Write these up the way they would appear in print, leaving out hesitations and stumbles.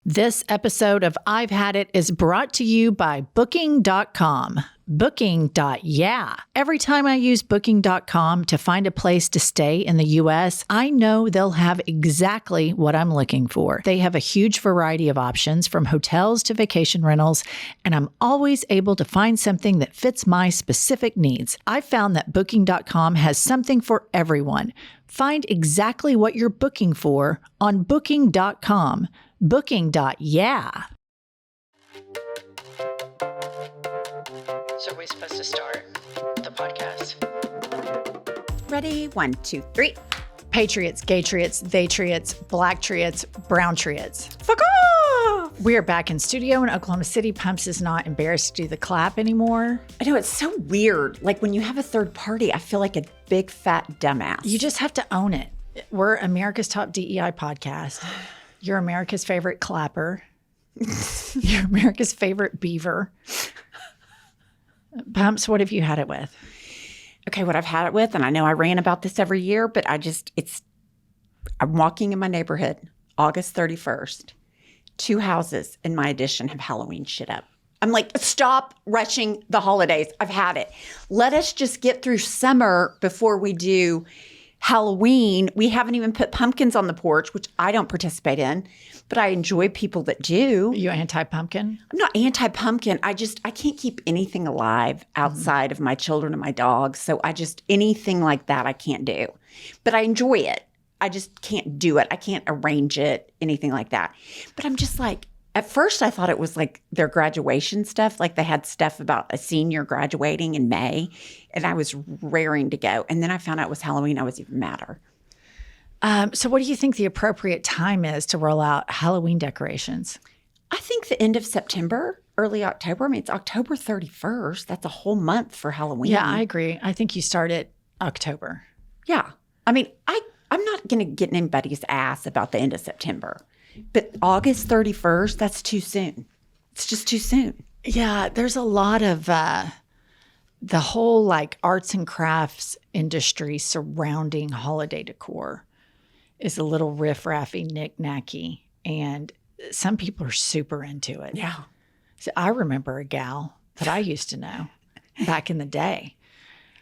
This episode of I've Had It is brought to you by Booking.com. Booking.YEAH. Every time I use Booking.com to find a place to stay in the U.S., I know they'll have exactly what I'm looking for. They have a huge variety of options from hotels to vacation rentals, and I'm always able to find something that fits my specific needs. I found that Booking.com has something for everyone. Find exactly what you're booking for on Booking.com. Booking.YEAH. So are we supposed to start the podcast? Ready? 1, 2, 3. Patriots, gay triots, they triots, black triots, brown triots. Fuck off! We are back in studio in Oklahoma City. Pumps is not embarrassed to do the clap anymore. I know, it's so weird. Like when you have a third party, I feel like a big fat dumbass. You just have to own it. We're America's top DEI podcast. You're America's favorite clapper. You're America's favorite beaver. Pumps, what have you had it with? Okay, what I've had it with, and I know I rant about this every year, but I'm walking in my neighborhood, August 31st. 2 houses in my addition have Halloween shit up. I'm like, stop rushing the holidays. I've had it. Let us just get through summer before we do Halloween. We haven't even put pumpkins on the porch, which I don't participate in, but I enjoy people that do. Are you anti-pumpkin? I'm not anti-pumpkin. I can't keep anything alive outside of my children and my dogs. So anything like that I can't do. But I enjoy it. I just can't do it. I can't arrange it, anything like that. But I'm just like, at first I thought it was like their graduation stuff. Like they had stuff about a senior graduating in May. And I was raring to go. And then I found out it was Halloween. I was even madder. So what do you think the appropriate time is to roll out Halloween decorations? I think the end of September, early October. I mean, it's October 31st. That's a whole month for Halloween. Yeah, I agree. I think you start at October. Yeah. I mean, I'm not going to get in anybody's ass about the end of September. But August 31st, that's too soon. It's just too soon. Yeah, there's a lot of the whole like arts and crafts industry surrounding holiday decor is a little riff-raffy, knick-knacky, and some people are super into it. Yeah. So I remember a gal that I used to know back in the day.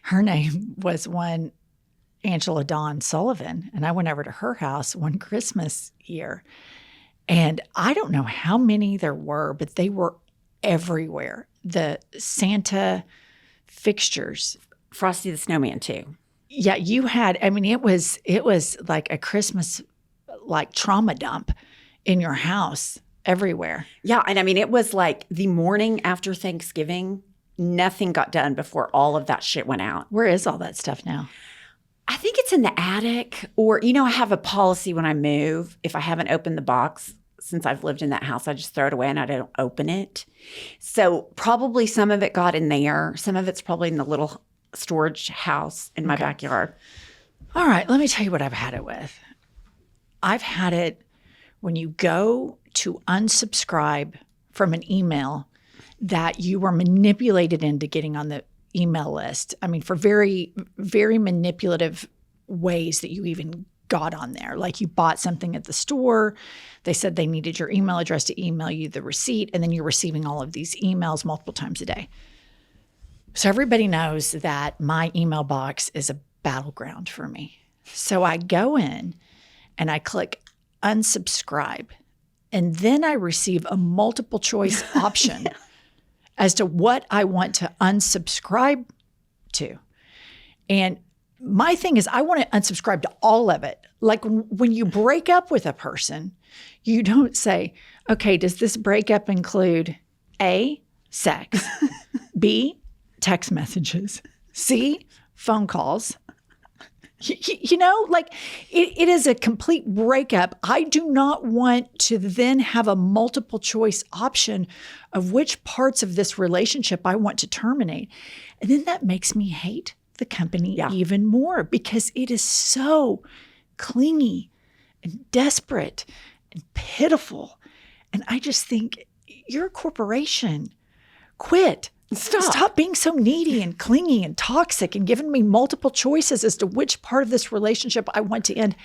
Her name was one Angela Dawn Sullivan, and I went over to her house one Christmas year. And I don't know how many there were, but they were everywhere. The Santa fixtures. Frosty the Snowman too. Yeah, you had, I mean, it was like a Christmas like trauma dump in your house everywhere. Yeah, and I mean, it was like the morning after Thanksgiving, nothing got done before all of that shit went out. Where is all that stuff now? I think it's in the attic, or, I have a policy when I move. If I haven't opened the box since I've lived in that house, I just throw it away and I don't open it. So probably some of it got in there. Some of it's probably in the little storage house in my backyard. All right, let me tell you what I've had it with. I've had it when you go to unsubscribe from an email that you were manipulated into getting on the email list. I mean, for very, very manipulative ways that you even got on there. Like you bought something at the store. They said they needed your email address to email you the receipt. And then you're receiving all of these emails multiple times a day. So everybody knows that my email box is a battleground for me. So I go in and I click unsubscribe. And then I receive a multiple choice option as to what I want to unsubscribe to. And my thing is I want to unsubscribe to all of it. Like when you break up with a person, you don't say, okay, does this breakup include A, sex, B, text messages, C, phone calls? It is a complete breakup. I do not want to then have a multiple choice option of which parts of this relationship I want to terminate. And then that makes me hate the company even more because it is so clingy and desperate and pitiful. And I just think, you're a corporation. Quit. Stop being so needy and clingy and toxic and giving me multiple choices as to which part of this relationship I want to end.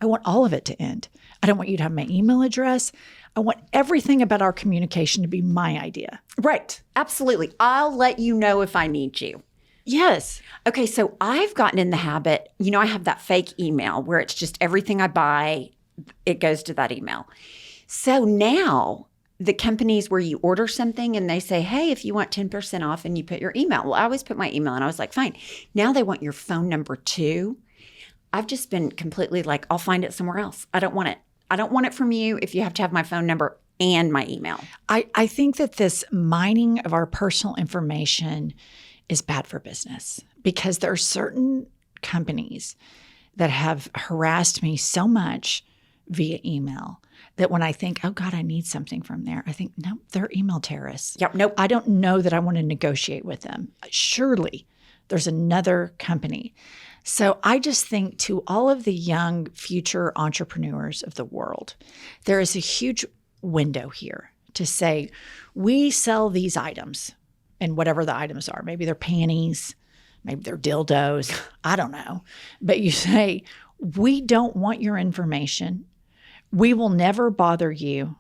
I want all of it to end. I don't want you to have my email address. I want everything about our communication to be my idea. Right. Absolutely. I'll let you know if I need you. Yes. Okay, so I've gotten in the habit, I have that fake email where it's just everything I buy, it goes to that email. So now the companies where you order something and they say, hey, if you want 10% off and you put your email. Well, I always put my email and I was like, fine. Now they want your phone number too. I've just been completely like, I'll find it somewhere else. I don't want it. I don't want it from you if you have to have my phone number and my email. I think that this mining of our personal information is bad for business because there are certain companies that have harassed me so much via email that when I think, oh God, I need something from there, I think, no, they're email terrorists. Yep, nope. I don't know that I want to negotiate with them. Surely there's another company. So I just think to all of the young future entrepreneurs of the world, there is a huge window here to say, we sell these items and whatever the items are. Maybe they're panties, maybe they're dildos, I don't know. But you say, we don't want your information. We will never bother you.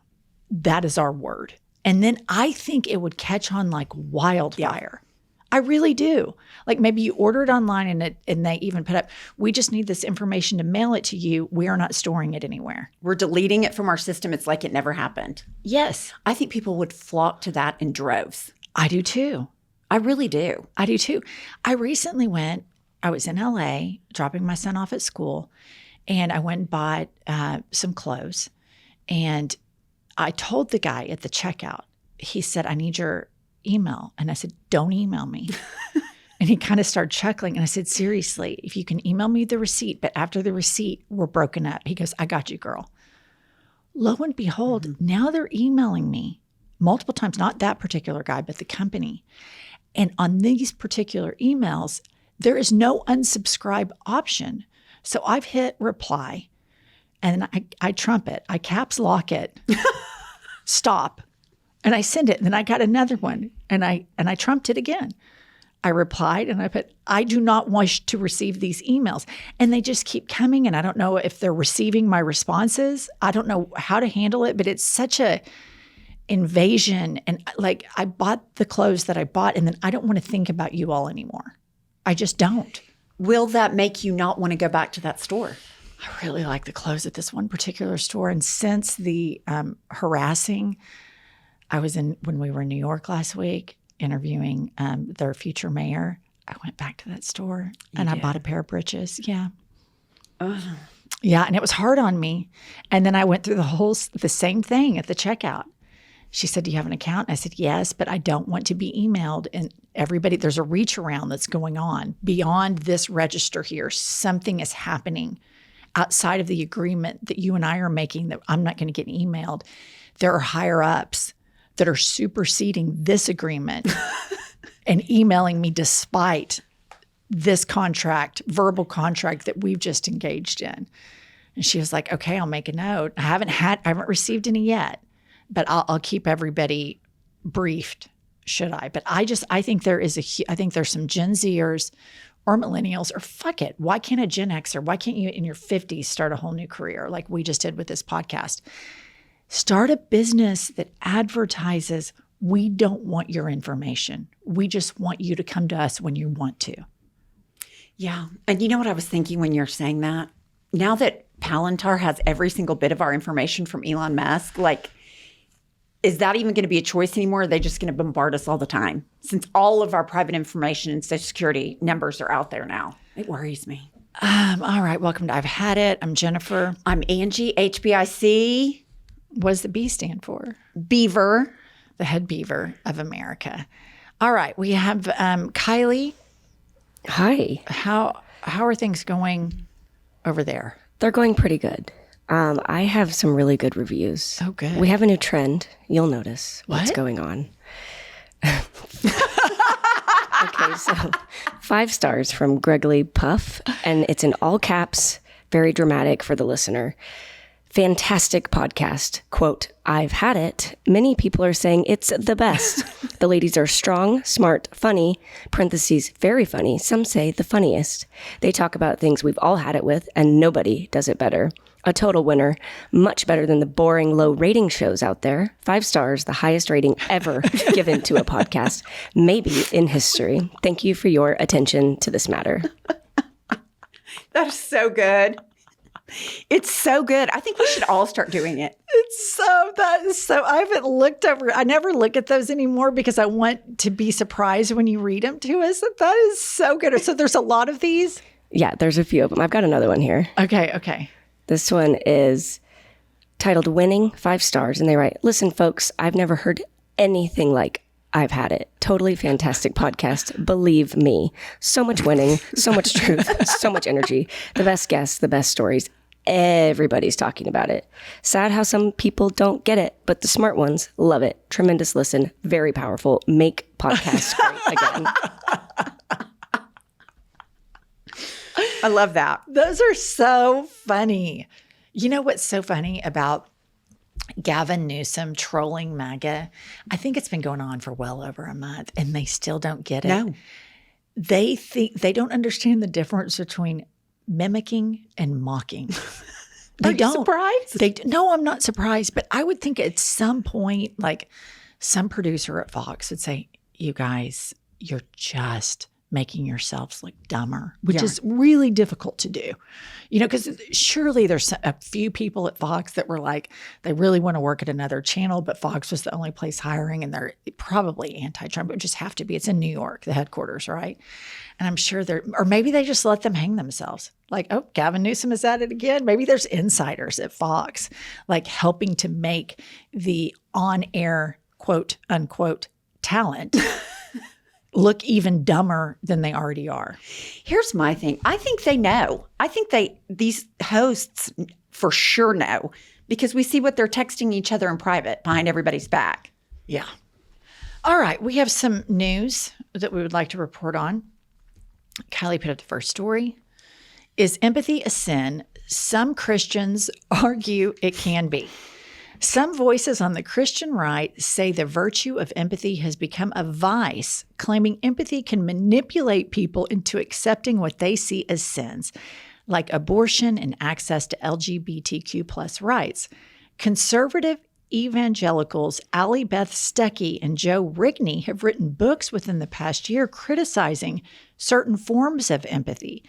That is our word. And then I think it would catch on like wildfire. Yeah. I really do. Like maybe you order it online and they even put up, we just need this information to mail it to you. We are not storing it anywhere. We're deleting it from our system. It's like it never happened. Yes. I think people would flock to that in droves. I do too. I really do. I do too. I recently I was in LA dropping my son off at school and I went and bought some clothes and I told the guy at the checkout, he said, I need your email. And I said, don't email me. And he kind of started chuckling. And I said, seriously, if you can email me the receipt, but after the receipt, we're broken up. He goes, I got you, girl. Lo and behold, now they're emailing me multiple times, not that particular guy, but the company. And on these particular emails, there is no unsubscribe option. So I've hit reply and I trump it. I caps lock it, stop. And I send it. And then I got another one and I trumped it again. I replied and I put, I do not wish to receive these emails. And they just keep coming. And I don't know if they're receiving my responses. I don't know how to handle it, but it's such a invasion. And like I bought the clothes that I bought and then I don't want to think about you all anymore. I just don't. Will that make you not want to go back to that store? I really like the clothes at this one particular store. And since the harassing, when we were in New York last week interviewing their future mayor, I went back to that store and I bought a pair of breeches. Yeah. Yeah. And it was hard on me. And then I went through the same thing at the checkout. She said, do you have an account? I said, yes, but I don't want to be emailed. And there's a reach around that's going on beyond this register here. Something is happening outside of the agreement that you and I are making that I'm not going to get emailed. There are higher ups that are superseding this agreement and emailing me despite this verbal contract that we've just engaged in. And she was like, okay, I'll make a note. I haven't received any yet, but I'll keep everybody briefed, should I? But I think I think there's some Gen Zers or millennials, or fuck it. Why can't a Gen Xer, why can't you in your 50s start a whole new career like we just did with this podcast? Start a business that advertises, we don't want your information. We just want you to come to us when you want to. Yeah. And you know what I was thinking when you're saying that? Now that Palantir has every single bit of our information from Elon Musk, like, is that even going to be a choice anymore? Or are they just going to bombard us all the time? Since all of our private information and Social Security numbers are out there now. It worries me. All right. Welcome to I've Had It. I'm Jennifer. I'm Angie, HBIC. What does the B stand for? Beaver. The head beaver of America. All right. We have Kylie. Hi. How are things going over there? They're going pretty good. I have some really good reviews. Oh, good. We have a new trend. You'll notice what's What? going on. Okay, so 5 stars from Gregory Puff, and it's in all caps, very dramatic for the listener. Fantastic podcast. Quote, I've had it. Many people are saying it's the best. The ladies are strong, smart, funny, parentheses, very funny. Some say the funniest. They talk about things we've all had it with, and nobody does it better. A total winner. Much better than the boring low rating shows out there. 5 stars, the highest rating ever given to a podcast, maybe in history. Thank you for your attention to this matter. That is so good. It's so good. I think we should all start doing it. I haven't looked over. I never look at those anymore because I want to be surprised when you read them to us. That is so good. So there's a lot of these? Yeah, there's a few of them. I've got another one here. Okay. This one is titled Winning, 5 stars. And they write, listen, folks, I've never heard anything like I've Had It. Totally fantastic podcast. Believe me. So much winning, so much truth, so much energy. The best guests, the best stories. Everybody's talking about it. Sad how some people don't get it, but the smart ones love it. Tremendous listen. Very powerful. Make podcasts great again. I love that. Those are so funny. You know what's so funny about Gavin Newsom trolling MAGA? I think it's been going on for well over a month, and they still don't get it. No. They don't understand the difference between mimicking and mocking. They don't. Surprised? No, I'm not surprised. But I would think at some point, like some producer at Fox would say, you guys, you're just making yourselves look dumber, which is really difficult to do. You know, because surely there's a few people at Fox that were like, they really want to work at another channel, but Fox was the only place hiring, and they're probably anti-Trump. It would just have to be. It's in New York, the headquarters, right? And I'm sure or maybe they just let them hang themselves. Like, oh, Gavin Newsom is at it again. Maybe there's insiders at Fox, like helping to make the on-air, quote unquote, talent look even dumber than they already are. Here's my thing. I think they know. I think these hosts for sure know, because we see what they're texting each other in private behind everybody's back. Yeah. All right. We have some news that we would like to report on. Kylie put up the first story. Is empathy a sin? Some Christians argue it can be. Some voices on the Christian right say the virtue of empathy has become a vice, claiming empathy can manipulate people into accepting what they see as sins, like abortion and access to LGBTQ plus rights. Conservative evangelicals Allie Beth Stuckey and Joe Rigney have written books within the past year criticizing certain forms of empathy.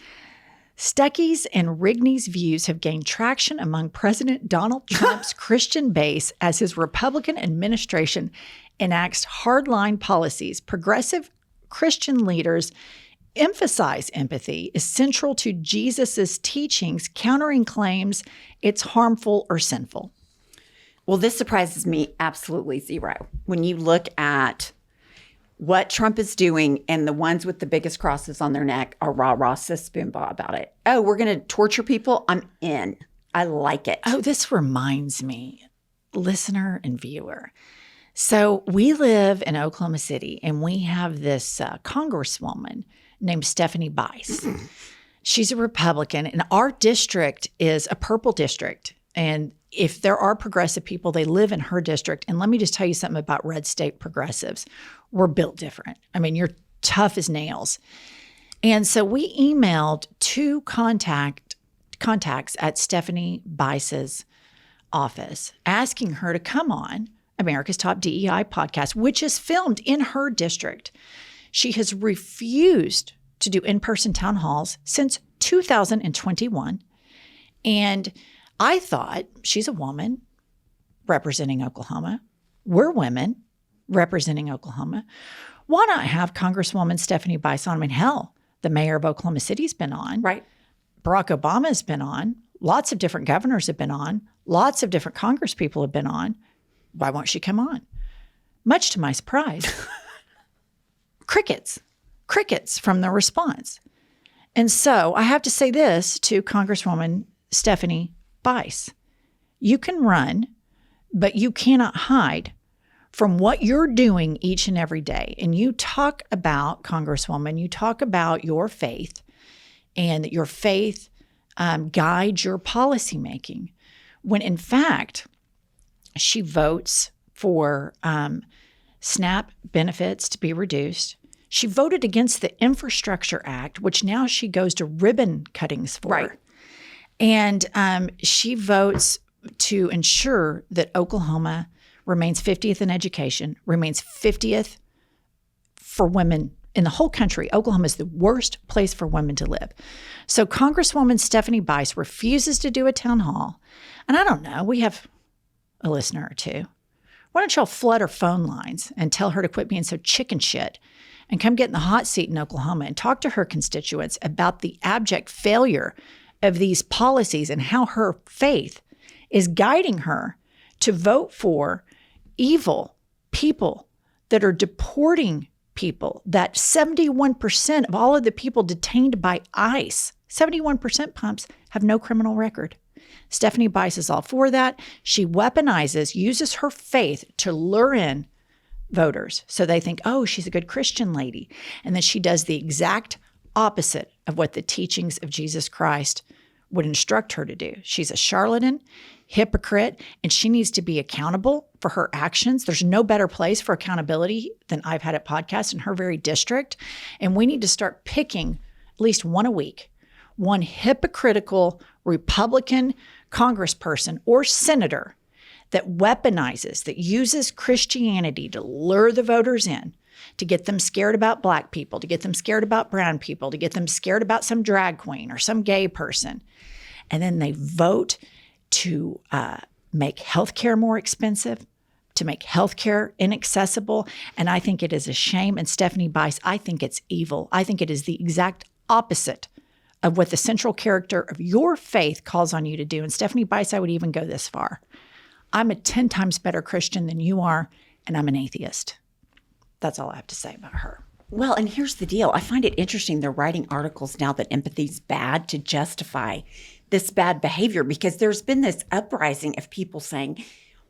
Stuckey's and Rigney's views have gained traction among President Donald Trump's Christian base as his Republican administration enacts hardline policies. Progressive Christian leaders emphasize empathy is central to Jesus's teachings, countering claims it's harmful or sinful. Well, this surprises me absolutely zero. When you look at what Trump is doing, and the ones with the biggest crosses on their neck are rah-rah, sis, boom, bah about it. Oh, we're going to torture people? I'm in. I like it. Oh, this reminds me, listener and viewer. So we live in Oklahoma City, and we have this congresswoman named Stephanie Bice. She's a Republican, and our district is a purple district. And if there are progressive people, they live in her district. And let me just tell you something about red state progressives. We're built different. I mean, you're tough as nails. And so we emailed 2 contacts at Stephanie Bice's office, asking her to come on America's Top DEI podcast, which is filmed in her district. She has refused to do in-person town halls since 2021. And I thought, she's a woman representing Oklahoma. We're women representing Oklahoma. Why not have Congresswoman Stephanie Bice on? I mean, hell, the mayor of Oklahoma City's been on. Right. Barack Obama's been on. Lots of different governors have been on. Lots of different congresspeople have been on. Why won't she come on? Much to my surprise. Crickets from the response. And so I have to say this to Congresswoman Stephanie Bice. You can run, but you cannot hide from what you're doing each and every day. And you talk about, Congresswoman, you talk about your faith, and that your faith guides your policymaking, when in fact, she votes for SNAP benefits to be reduced. She voted against the Infrastructure Act, which now she goes to ribbon cuttings for. Right. And she votes to ensure that Oklahoma remains 50th in education, remains 50th for women in the whole country. Oklahoma is the worst place for women to live. So Congresswoman Stephanie Bice refuses to do a town hall. And I don't know, we have a listener or two. Why don't y'all flood her phone lines and tell her to quit being so chicken shit and come get in the hot seat in Oklahoma and talk to her constituents about the abject failure of these policies and how her faith is guiding her to vote for evil people that are deporting people, that 71% of all of the people detained by ICE, 71% pumps, have no criminal record. Stephanie Bice is all for that. She uses her faith to lure in voters. So they think, oh, she's a good Christian lady. And then she does the exact opposite of what the teachings of Jesus Christ would instruct her to do. She's a charlatan, hypocrite, and she needs to be accountable for her actions. There's no better place for accountability than I've Had It podcast in her very district. And we need to start picking at least one a week, one hypocritical Republican congressperson or senator that weaponizes, that uses Christianity to lure the voters in, to get them scared about Black people, to get them scared about brown people, to get them scared about some drag queen or some gay person. And then they vote to make healthcare more expensive, to make healthcare inaccessible. And I think it is a shame. And Stephanie Bice, I think it's evil. I think it is the exact opposite of what the central character of your faith calls on you to do. And Stephanie Bice, I would even go this far. I'm a 10 times better Christian than you are, and I'm an atheist. That's all I have to say about her. Well, and here's the deal. I find it interesting they're writing articles now that empathy's bad to justify this bad behavior, because there's been this uprising of people saying,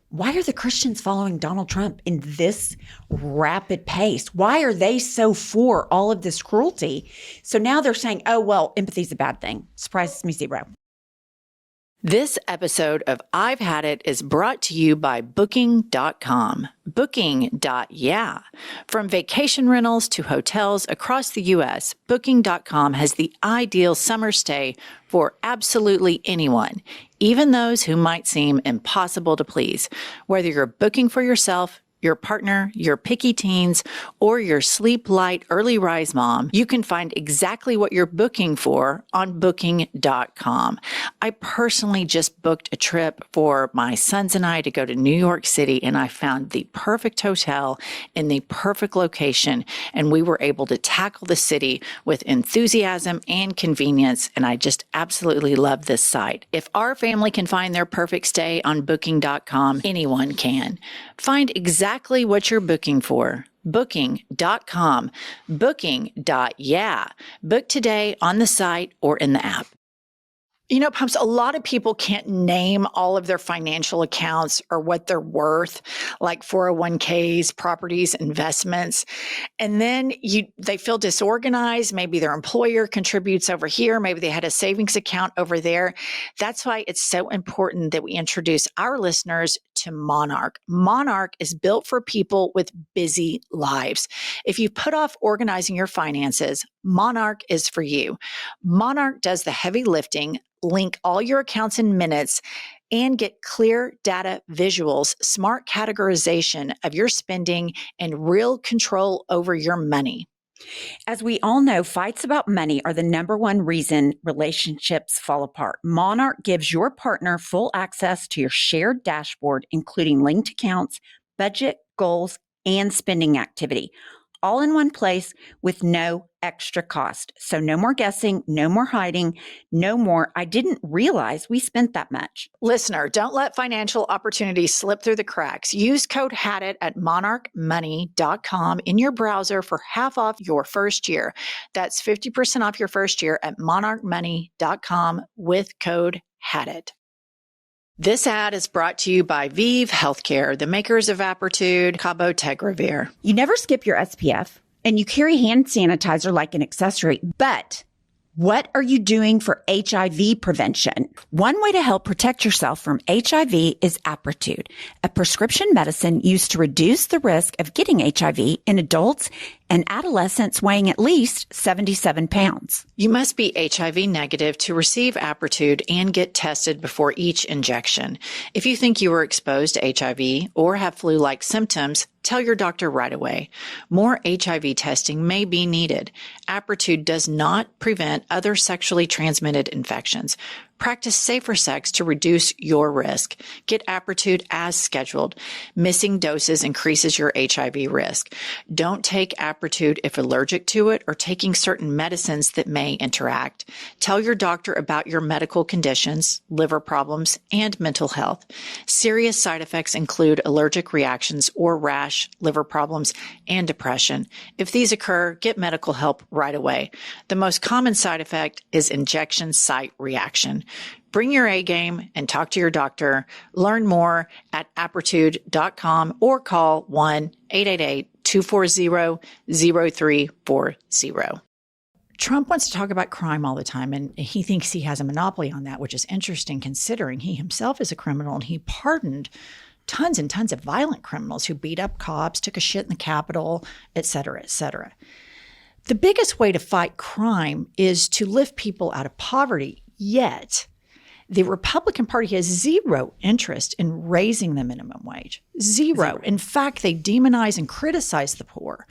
why are the Christians following Donald Trump in this rapid pace? Why are they so for all of this cruelty? So now they're saying, oh, well, empathy's a bad thing. Surprises me zero. This episode of I've Had It is brought to you by Booking.com. Booking.YEAH. From vacation rentals to hotels across the U.S., Booking.com has the ideal summer stay for absolutely anyone, even those who might seem impossible to please. Whether you're booking for yourself, your partner, your picky teens, or your sleep light early rise mom, you can find exactly what you're booking for on Booking.com. I personally just booked a trip for my sons and I to go to New York City, and I found the perfect hotel in the perfect location, and we were able to tackle the city with enthusiasm and convenience, and I just absolutely love this site. If our family can find their perfect stay on Booking.com, anyone can. Find exactly what you're booking for. Booking.com. Booking.YEAH. Book today on the site or in the app. You know, Pumps, a lot of people can't name all of their financial accounts or what they're worth, like 401ks, properties, investments. And then they feel disorganized. Maybe their employer contributes over here. Maybe they had a savings account over there. That's why it's so important that we introduce our listeners to Monarch. Monarch is built for people with busy lives. If you put off organizing your finances, Monarch is for you. Monarch does the heavy lifting, link all your accounts in minutes, and get clear data visuals, smart categorization of your spending, and real control over your money. As we all know, fights about money are the number one reason relationships fall apart. Monarch gives your partner full access to your shared dashboard, including linked accounts, budget, goals, and spending activity, all in one place with no extra cost. So no more guessing, no more hiding, no more, I didn't realize we spent that much. Listener, don't let financial opportunities slip through the cracks. Use code HADIT at monarchmoney.com in your browser for half off your first year. That's 50% off your first year at monarchmoney.com with code HADIT. This ad is brought to you by Vive Healthcare, the makers of Apertude, Cabotegravir. You never skip your SPF, and you carry hand sanitizer like an accessory, but what are you doing for HIV prevention? One way to help protect yourself from HIV is Apertude, a prescription medicine used to reduce the risk of getting HIV in adults and adolescents weighing at least 77 pounds. You must be HIV negative to receive Apretude and get tested before each injection. If you think you were exposed to HIV or have flu-like symptoms, tell your doctor right away. More HIV testing may be needed. Apretude does not prevent other sexually transmitted infections. Practice safer sex to reduce your risk. Get Apretude as scheduled. Missing doses increases your HIV risk. Don't take Apretude if allergic to it or taking certain medicines that may interact. Tell your doctor about your medical conditions, liver problems, and mental health. Serious side effects include allergic reactions or rash, liver problems, and depression. If these occur, get medical help right away. The most common side effect is injection site reaction. Bring your A game and talk to your doctor. Learn more at apretude.com or call 1-888-240-0340. Trump wants to talk about crime all the time, and he thinks he has a monopoly on that, which is interesting considering he himself is a criminal and he pardoned tons and tons of violent criminals who beat up cops, took a shit in the Capitol, et cetera, et cetera. The biggest way to fight crime is to lift people out of poverty, yet the Republican Party has zero interest in raising the minimum wage. Zero. In fact, they demonize and criticize the poor,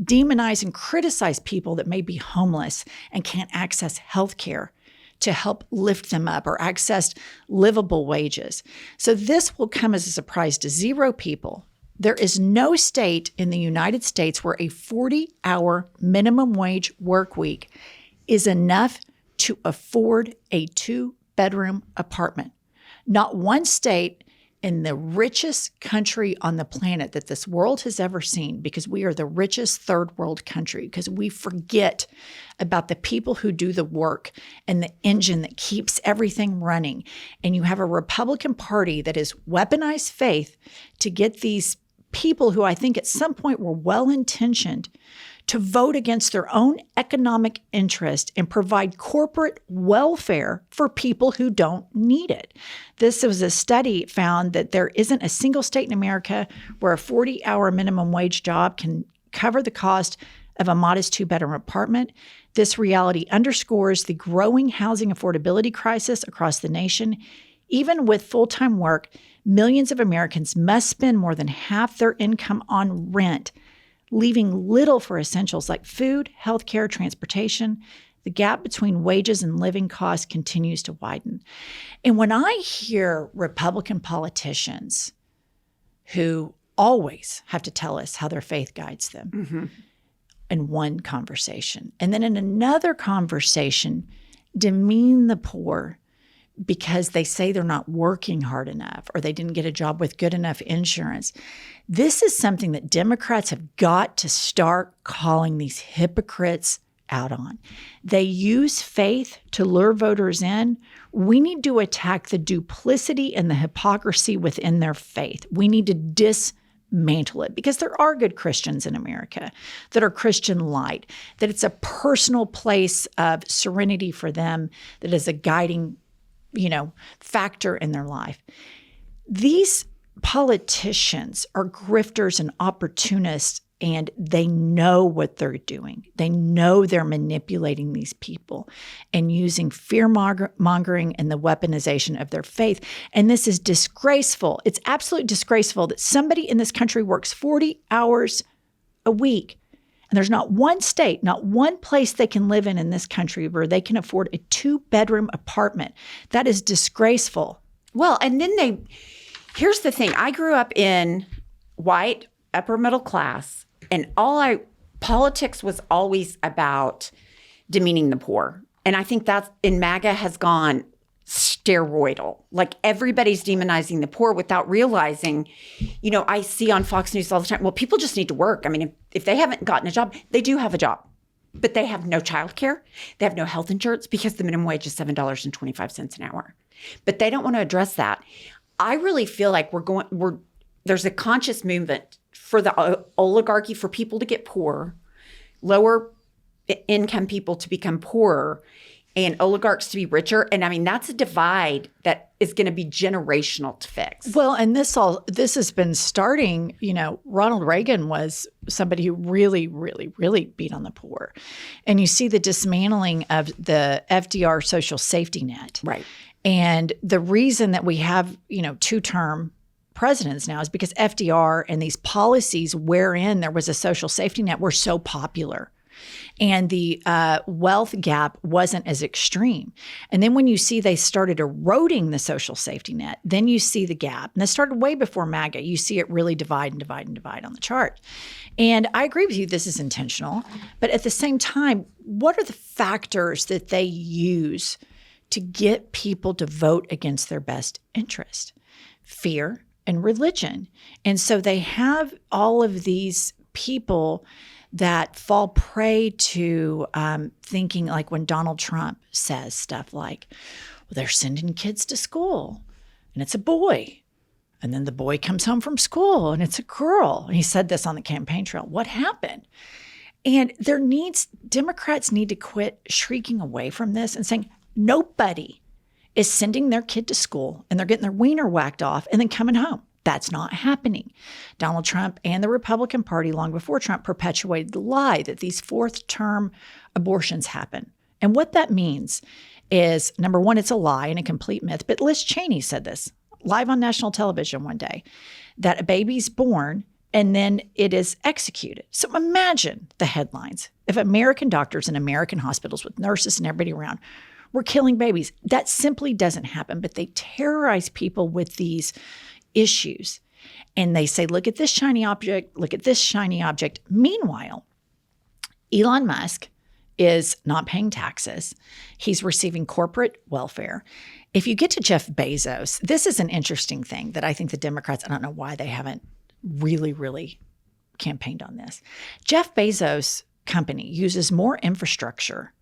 demonize and criticize people that may be homeless and can't access health care to help lift them up or access livable wages. So this will come as a surprise to zero people. There is no state in the United States where a 40-hour minimum wage work week is enough to afford a 2-bedroom apartment. Not one state in the richest country on the planet that this world has ever seen, because we are the richest third world country, because we forget about the people who do the work and the engine that keeps everything running. And you have a Republican Party that has weaponized faith to get these people who I think at some point were well-intentioned to vote against their own economic interest and provide corporate welfare for people who don't need it. This was a study found that there isn't a single state in America where a 40-hour minimum wage job can cover the cost of a modest 2-bedroom apartment. This reality underscores the growing housing affordability crisis across the nation. Even with full-time work, millions of Americans must spend more than half their income on rent, leaving little for essentials like food, healthcare, transportation. The gap between wages and living costs continues to widen. And when I hear Republican politicians who always have to tell us how their faith guides them in one conversation, and then in another conversation, demean the poor because they say they're not working hard enough or they didn't get a job with good enough insurance. This is something that Democrats have got to start calling these hypocrites out on. They use faith to lure voters in. We need to attack the duplicity and the hypocrisy within their faith. We need to dismantle it, because there are good Christians in America that are Christian light, that it's a personal place of serenity for them, that is a guiding factor in their life. These politicians are grifters and opportunists, and they know what they're doing. They know they're manipulating these people and using fear-mongering and the weaponization of their faith. And this is disgraceful. It's absolutely disgraceful that somebody in this country works 40 hours a week. And there's not one state, not one place they can live in this country where they can afford a 2-bedroom apartment. That is disgraceful. Well, and then here's the thing. I grew up in white, upper middle class, and politics was always about demeaning the poor. And I think that's in MAGA has gone steroidal. Like everybody's demonizing the poor without realizing, I see on Fox News all the time, well, people just need to work. I mean, if they haven't gotten a job, they do have a job, but they have no child care. They have no health insurance because the minimum wage is $7.25 an hour. But they don't want to address that. I really feel like there's a conscious movement for the oligarchy, for people to get poor, lower income people to become poorer. and oligarchs to be richer. And I mean, that's a divide that is going to be generational to fix. Well, and this has been starting, Ronald Reagan was somebody who really, really, really beat on the poor. And you see the dismantling of the FDR social safety net. Right. And the reason that we have, two-term presidents now is because FDR and these policies wherein there was a social safety net were so popular. And the wealth gap wasn't as extreme. And then when you see they started eroding the social safety net, then you see the gap. And this started way before MAGA. You see it really divide and divide and divide on the chart. And I agree with you, this is intentional. But at the same time, what are the factors that they use to get people to vote against their best interest? Fear and religion. And so they have all of these people that fall prey to thinking, like when Donald Trump says stuff like, well, they're sending kids to school and it's a boy. And then the boy comes home from school and it's a girl. And he said this on the campaign trail. What happened? And Democrats need to quit shrieking away from this and saying, nobody is sending their kid to school and they're getting their wiener whacked off and then coming home. That's not happening. Donald Trump and the Republican Party, long before Trump, perpetuated the lie that these fourth-term abortions happen. And what that means is, number one, it's a lie and a complete myth. But Liz Cheney said this live on national television one day, that a baby's born and then it is executed. So imagine the headlines. If American doctors in American hospitals with nurses and everybody around were killing babies, that simply doesn't happen. But they terrorize people with these issues. And they say, look at this shiny object, look at this shiny object. Meanwhile, Elon Musk is not paying taxes. He's receiving corporate welfare. If you get to Jeff Bezos, this is an interesting thing that I think the Democrats, I don't know why they haven't really, really campaigned on this. Jeff Bezos' company uses more infrastructure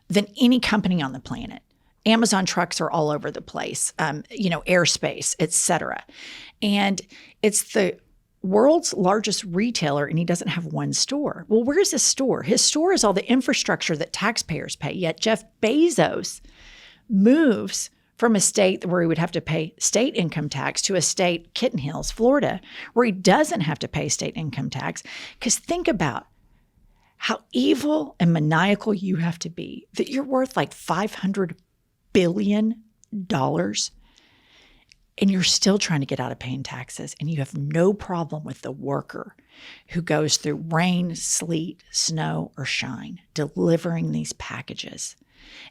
than any company on the planet. Amazon trucks are all over the place, airspace, et cetera. And it's the world's largest retailer, and he doesn't have one store. Well, where's his store? His store is all the infrastructure that taxpayers pay. Yet Jeff Bezos moves from a state where he would have to pay state income tax to a state, Kitten Hills, Florida, where he doesn't have to pay state income tax. Because think about how evil and maniacal you have to be that you're worth like $500 billion and you're still trying to get out of paying taxes, and you have no problem with the worker who goes through rain, sleet, snow, or shine, delivering these packages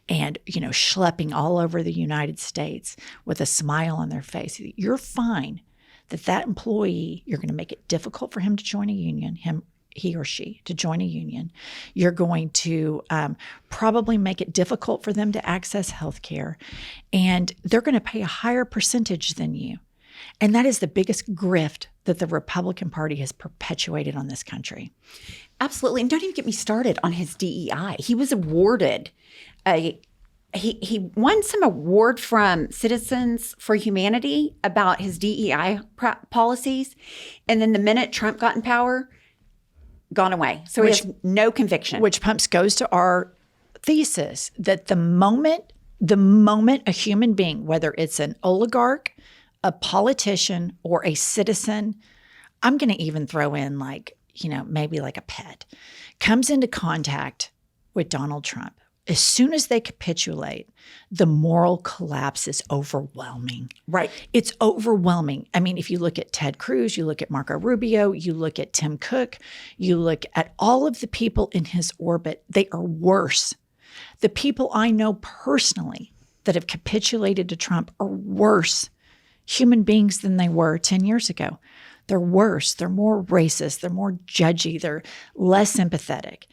and, schlepping all over the United States with a smile on their face. You're fine that employee, you're going to make it difficult for him to join a union, he or she to join a union. You're going to probably make it difficult for them to access health care. And they're going to pay a higher percentage than you. And that is the biggest grift that the Republican Party has perpetuated on this country. Absolutely. And don't even get me started on his DEI. He was awarded he won some award from Citizens for Humanity about his DEI policies. And then the minute Trump got in power, gone away. So he has no conviction. Which goes to our thesis that the moment a human being, whether it's an oligarch, a politician, or a citizen, I'm going to even throw in maybe like a pet, comes into contact with Donald Trump, as soon as they capitulate, the moral collapse is overwhelming. Right. It's overwhelming. I mean, if you look at Ted Cruz, you look at Marco Rubio, you look at Tim Cook, you look at all of the people in his orbit, they are worse. The people I know personally that have capitulated to Trump are worse human beings than they were 10 years ago. They're worse. They're more racist. They're more judgy. They're less sympathetic.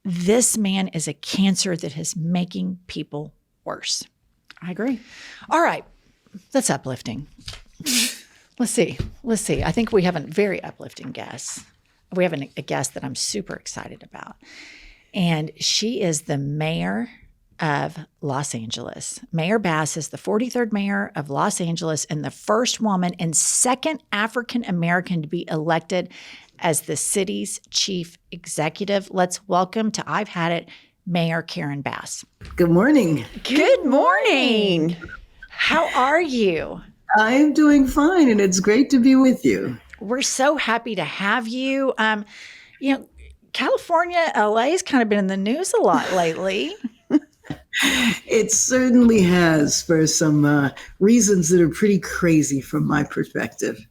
This man is a cancer that is making people worse. I agree. All right. That's uplifting. Let's see. I think we have a very uplifting guest. We have a guest that I'm super excited about. And she is the mayor of Los Angeles. Mayor Bass is the 43rd mayor of Los Angeles and the first woman and second African American to be elected as the city's chief executive. Let's welcome to I've Had It, Mayor Karen Bass. Good morning. Good morning. How are you? I'm doing fine, and it's great to be with you. We're so happy to have you. California, LA has kind of been in the news a lot lately. It certainly has, for some reasons that are pretty crazy from my perspective.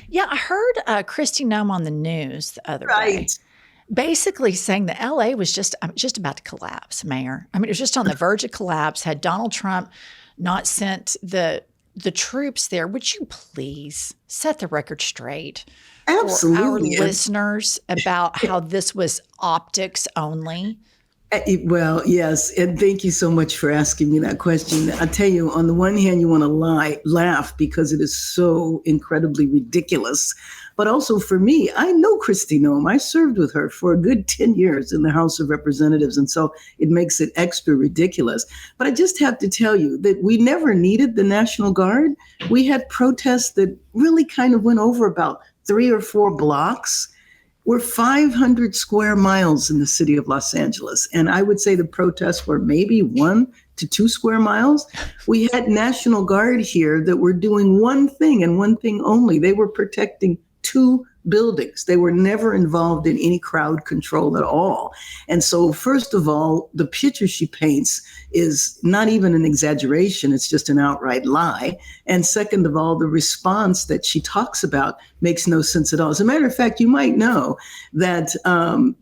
Yeah, I heard Kristi Noem on the news the other day. Right. Basically saying that LA was just about to collapse, Mayor. I mean, it was just on the verge of collapse. Had Donald Trump not sent the troops there, would you please set the record straight Absolutely. for our listeners about how this was optics only? Well, yes, and thank you so much for asking me that question. I tell you, on the one hand, you want to laugh because it is so incredibly ridiculous. But also for me, I know Kristi Noem. I served with her for a good 10 years in the House of Representatives, and so it makes it extra ridiculous. But I just have to tell you that we never needed the National Guard. We had protests that really kind of went over about 3 or 4 blocks. We're 500 square miles in the city of Los Angeles. And I would say the protests were maybe 1 to 2 square miles. We had National Guard here that were doing one thing and one thing only. They were protecting 2 buildings. They were never involved in any crowd control at all. And so, first of all, the picture she paints is not even an exaggeration. It's just an outright lie. And second of all, the response that she talks about makes no sense at all. As a matter of fact, you might know that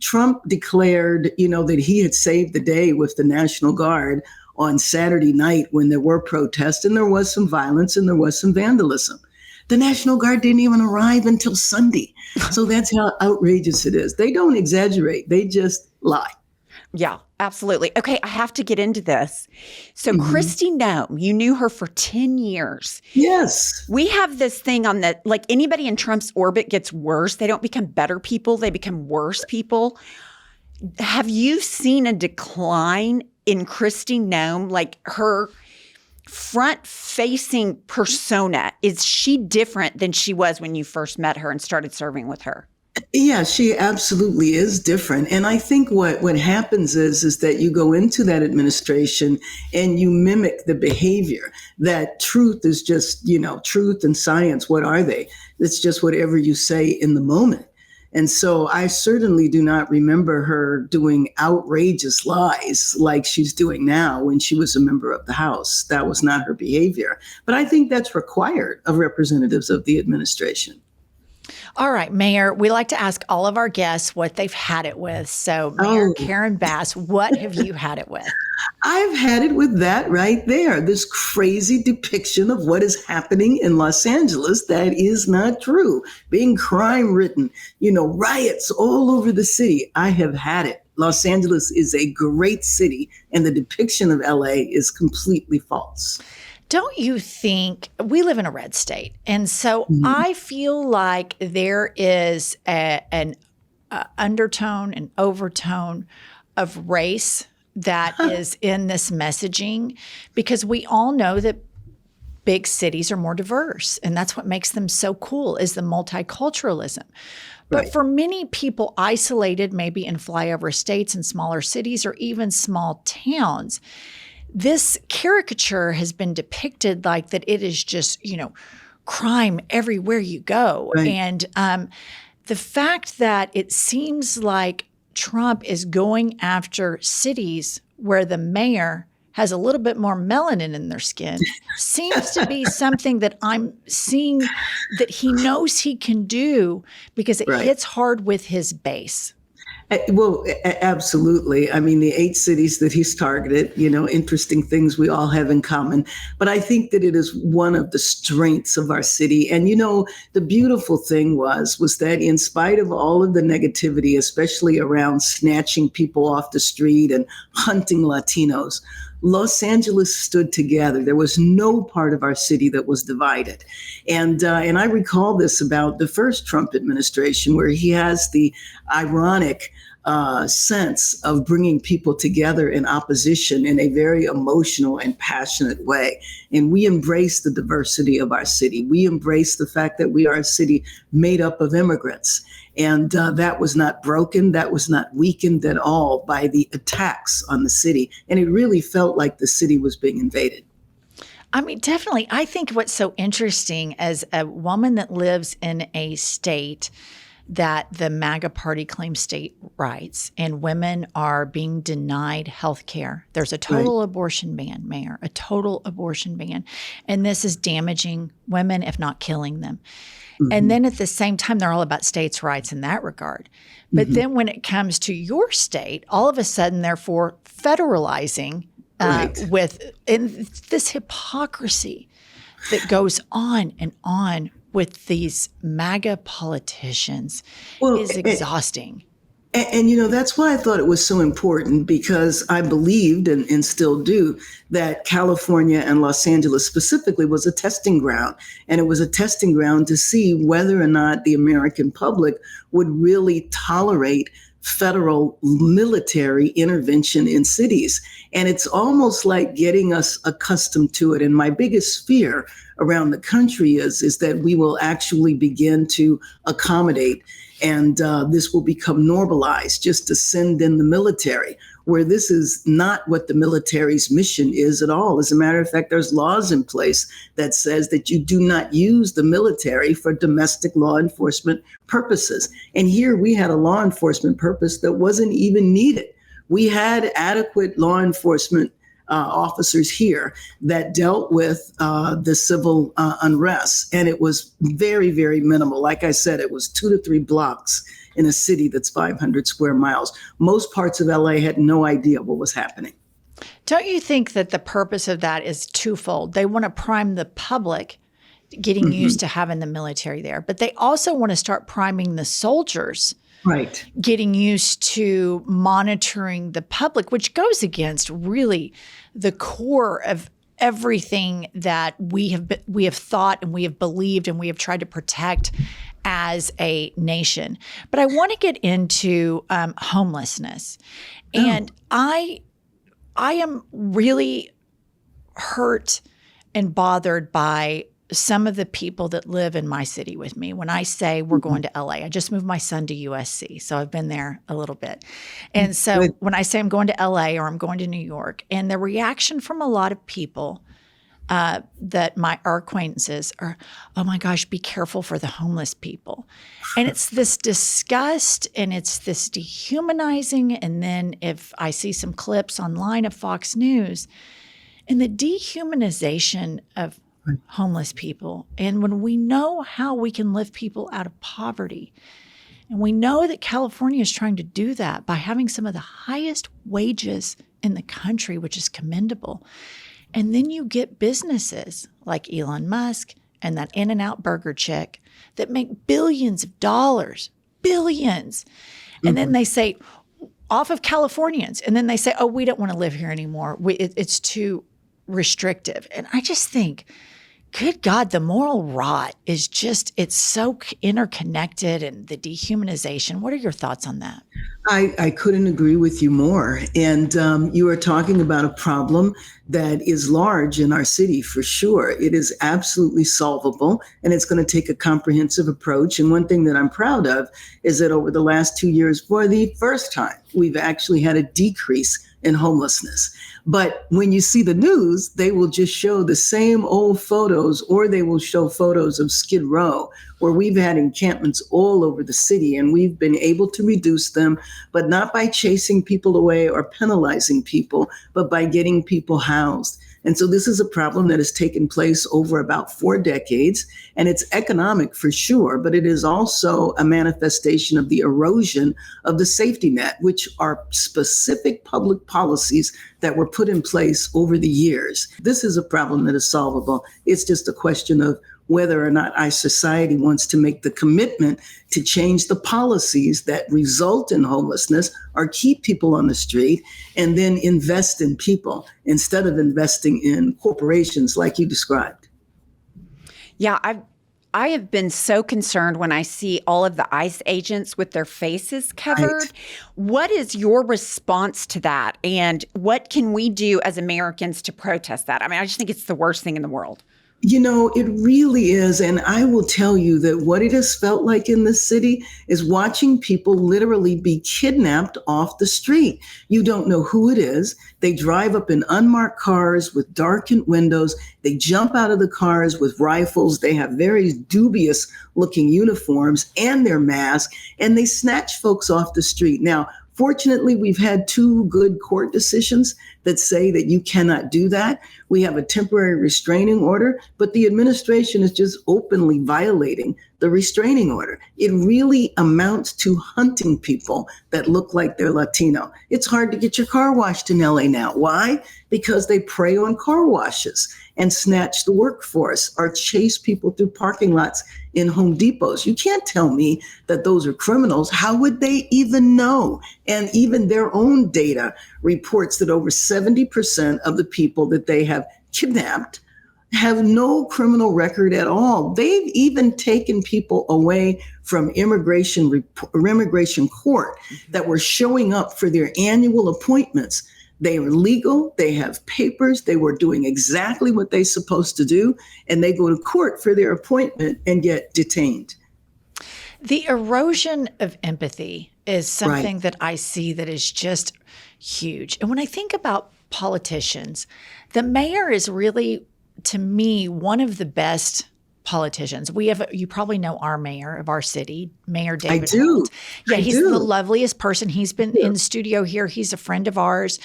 Trump declared, that he had saved the day with the National Guard on Saturday night when there were protests and there was some violence and there was some vandalism. The National Guard didn't even arrive until Sunday. So that's how outrageous it is. They don't exaggerate. They just lie. Yeah, absolutely. Okay, I have to get into this. So Kristi Noem, you knew her for 10 years. Yes. We have this thing on that, like anybody in Trump's orbit gets worse. They don't become better people. They become worse people. Have you seen a decline in Kristi Noem, like her front-facing persona? Is she different than she was when you first met her and started serving with her? Yeah, she absolutely is different. And I think what happens is that you go into that administration and you mimic the behavior. That truth is just, truth and science. What are they? It's just whatever you say in the moment. And so I certainly do not remember her doing outrageous lies like she's doing now when she was a member of the House. That was not her behavior. But I think that's required of representatives of the administration. All right, Mayor, we like to ask all of our guests what they've had it with. So, Mayor Karen Bass, what have you had it with? I've had it with that right there. This crazy depiction of what is happening in Los Angeles that is not true. Being crime-ridden, riots all over the city. I have had it. Los Angeles is a great city, and the depiction of LA is completely false. Don't you think we live in a red state? And so I feel like there is an undertone, an overtone of race that is in this messaging, because we all know that big cities are more diverse. And that's what makes them so cool, is the multiculturalism. But for many people isolated, maybe in flyover states and smaller cities or even small towns, this caricature has been depicted like that it is just, crime everywhere you go. Right. And the fact that it seems like Trump is going after cities where the mayor has a little bit more melanin in their skin seems to be something that I'm seeing that he knows he can do because it hits hard with his base. Well, absolutely. I mean, the 8 cities that he's targeted, interesting things we all have in common. But I think that it is one of the strengths of our city. And, the beautiful thing was that in spite of all of the negativity, especially around snatching people off the street and hunting Latinos, Los Angeles stood together. There was no part of our city that was divided. And I recall this about the first Trump administration, where he has the ironic sense of bringing people together in opposition in a very emotional and passionate way. And we embrace the diversity of our city. We embrace the fact that we are a city made up of immigrants. And that was not broken. That was not weakened at all by the attacks on the city. And it really felt like the city was being invaded. I mean, definitely. I think what's so interesting as a woman that lives in a state that the MAGA party claims state rights and women are being denied health care. There's a total abortion ban, Mayor, a total abortion ban. And this is damaging women, if not killing them. And then at the same time, they're all about states' rights in that regard. But then when it comes to your state, all of a sudden, therefore, federalizing with this hypocrisy that goes on and on with these MAGA politicians is exhausting. And, that's why I thought it was so important, because I believed and still do that California and Los Angeles specifically was a testing ground. And it was a testing ground to see whether or not the American public would really tolerate federal military intervention in cities. And it's almost like getting us accustomed to it. And my biggest fear around the country is that we will actually begin to accommodate, and this will become normalized just to send in the military, where this is not what the military's mission is at all. As a matter of fact, there's laws in place that says that you do not use the military for domestic law enforcement purposes. And here we had a law enforcement purpose that wasn't even needed. We had adequate law enforcement officers here that dealt with the civil unrest. And it was very, very minimal. Like I said, it was 2 to 3 blocks in a city that's 500 square miles. Most parts of LA had no idea what was happening. Don't you think that the purpose of that is twofold? They want to prime the public getting used to having the military there, but they also want to start priming the soldiers getting used to monitoring the public, which goes against really the core of everything that we have thought and we have believed and we have tried to protect as a nation. But I want to get into homelessness. And I am really hurt and bothered by some of the people that live in my city with me. When I say we're going to LA, I just moved my son to USC, so I've been there a little bit. And so when I say I'm going to LA or I'm going to New York, and the reaction from a lot of people that our acquaintances are, oh my gosh, be careful for the homeless people. And it's this disgust and it's this dehumanizing. And then if I see some clips online of Fox News and the dehumanization of homeless people. And when we know how we can lift people out of poverty, and we know that California is trying to do that by having some of the highest wages in the country, which is commendable. And then you get businesses like Elon Musk and that In-N-Out burger chick that make billions of dollars, billions. And then they say, off of Californians. And then they say, oh, we don't want to live here anymore. It's too restrictive. And I just think, good God, the moral rot is just, it's so interconnected, and the dehumanization. What are your thoughts on that? I couldn't agree with you more. And you are talking about a problem that is large in our city for sure. It is absolutely solvable, and it's going to take a comprehensive approach. And one thing that I'm proud of is that over the last 2 years, for the first time, we've actually had a decrease in homelessness. But when you see the news, they will just show the same old photos, or they will show photos of Skid Row, where we've had encampments all over the city, and we've been able to reduce them, but not by chasing people away or penalizing people, but by getting people housed. And so this is a problem that has taken place over about 4 decades, and it's economic for sure, but it is also a manifestation of the erosion of the safety net, which are specific public policies that were put in place over the years. This is a problem that is solvable. It's just a question of whether or not our society wants to make the commitment to change the policies that result in homelessness or keep people on the street, and then invest in people instead of investing in corporations like you described. Yeah, I have been so concerned when I see all of the ICE agents with their faces covered. Right. What is your response to that? And what can we do as Americans to protest that? I mean, I just think it's the worst thing in the world. You know, it really is. And I will tell you that what it has felt like in this city is watching people literally be kidnapped off the street. You don't know who it is. They drive up in unmarked cars with darkened windows. They jump out of the cars with rifles. They have very dubious looking uniforms and their masks, and they snatch folks off the street. Now, fortunately, we've had 2 good court decisions that say that you cannot do that. We have a temporary restraining order, but the administration is just openly violating the restraining order. It really amounts to hunting people that look like they're Latino. It's hard to get your car washed in LA now. Why? Because they prey on car washes and snatch the workforce or chase people through parking lots in Home Depots. You can't tell me that those are criminals. How would they even know? And even their own data reports that over 70% of the people that they have kidnapped have no criminal record at all. They've even taken people away from immigration court that were showing up for their annual appointments. They are legal, they have papers, they were doing exactly what they're supposed to do, and they go to court for their appointment and get detained. The erosion of empathy is something that I see that is just huge. And when I think about politicians, the mayor is really, to me, one of the best politicians. We have, you probably know our mayor of our city, Mayor David. I do. Holt. Yeah, he's the loveliest person. He's been in the studio here. He's a friend of ours.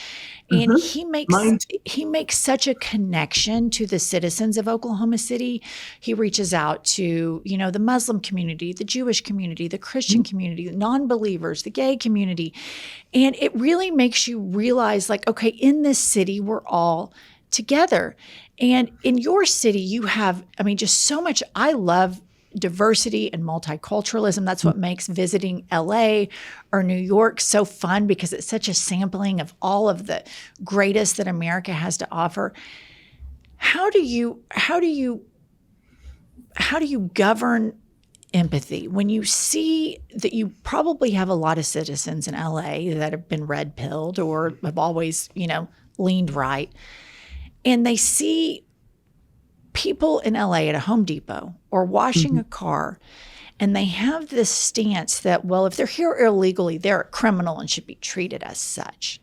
And he makes such a connection to the citizens of Oklahoma City. He reaches out to, the Muslim community, the Jewish community, the Christian community, the non-believers, the gay community. And it really makes you realize, like, okay, in this city, we're all together. And in your city, you have, just so much. I love diversity and multiculturalism. That's what makes visiting LA or New York so fun, because it's such a sampling of all of the greatest that America has to offer. How do you govern empathy when you see that you probably have a lot of citizens in LA that have been red pilled or have always, leaned right, and they see people in LA at a Home Depot or washing a car, and they have this stance that, well, if they're here illegally, they're a criminal and should be treated as such.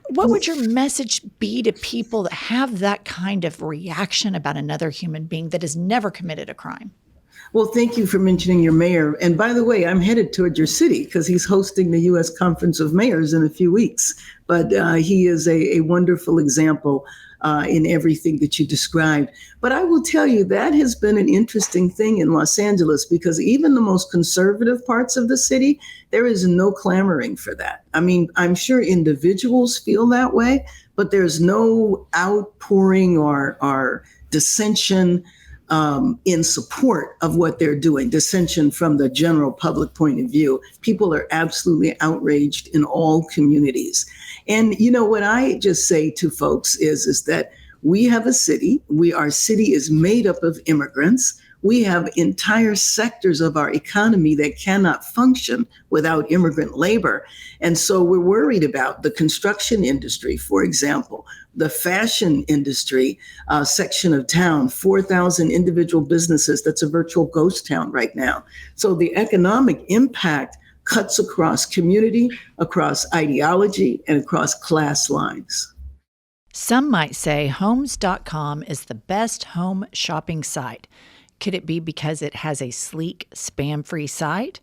What would your message be to people that have that kind of reaction about another human being that has never committed a crime? Well, thank you for mentioning your mayor. And by the way, I'm headed toward your city because he's hosting the U.S. Conference of Mayors in a few weeks. But he is a wonderful example in everything that you described. But I will tell you, that has been an interesting thing in Los Angeles, because even the most conservative parts of the city, there is no clamoring for that. I'm sure individuals feel that way, but there's no outpouring or dissension in support of what they're doing, dissension from the general public point of view. People are absolutely outraged in all communities. And what I just say to folks is that we have a city. Our city is made up of immigrants. We have entire sectors of our economy that cannot function without immigrant labor. And so we're worried about the construction industry, for example, the fashion industry section of town, 4,000 individual businesses. That's a virtual ghost town right now. So the economic impact cuts across community, across ideology, and across class lines. Some might say Homes.com is the best home shopping site. Could it be because it has a sleek, spam-free site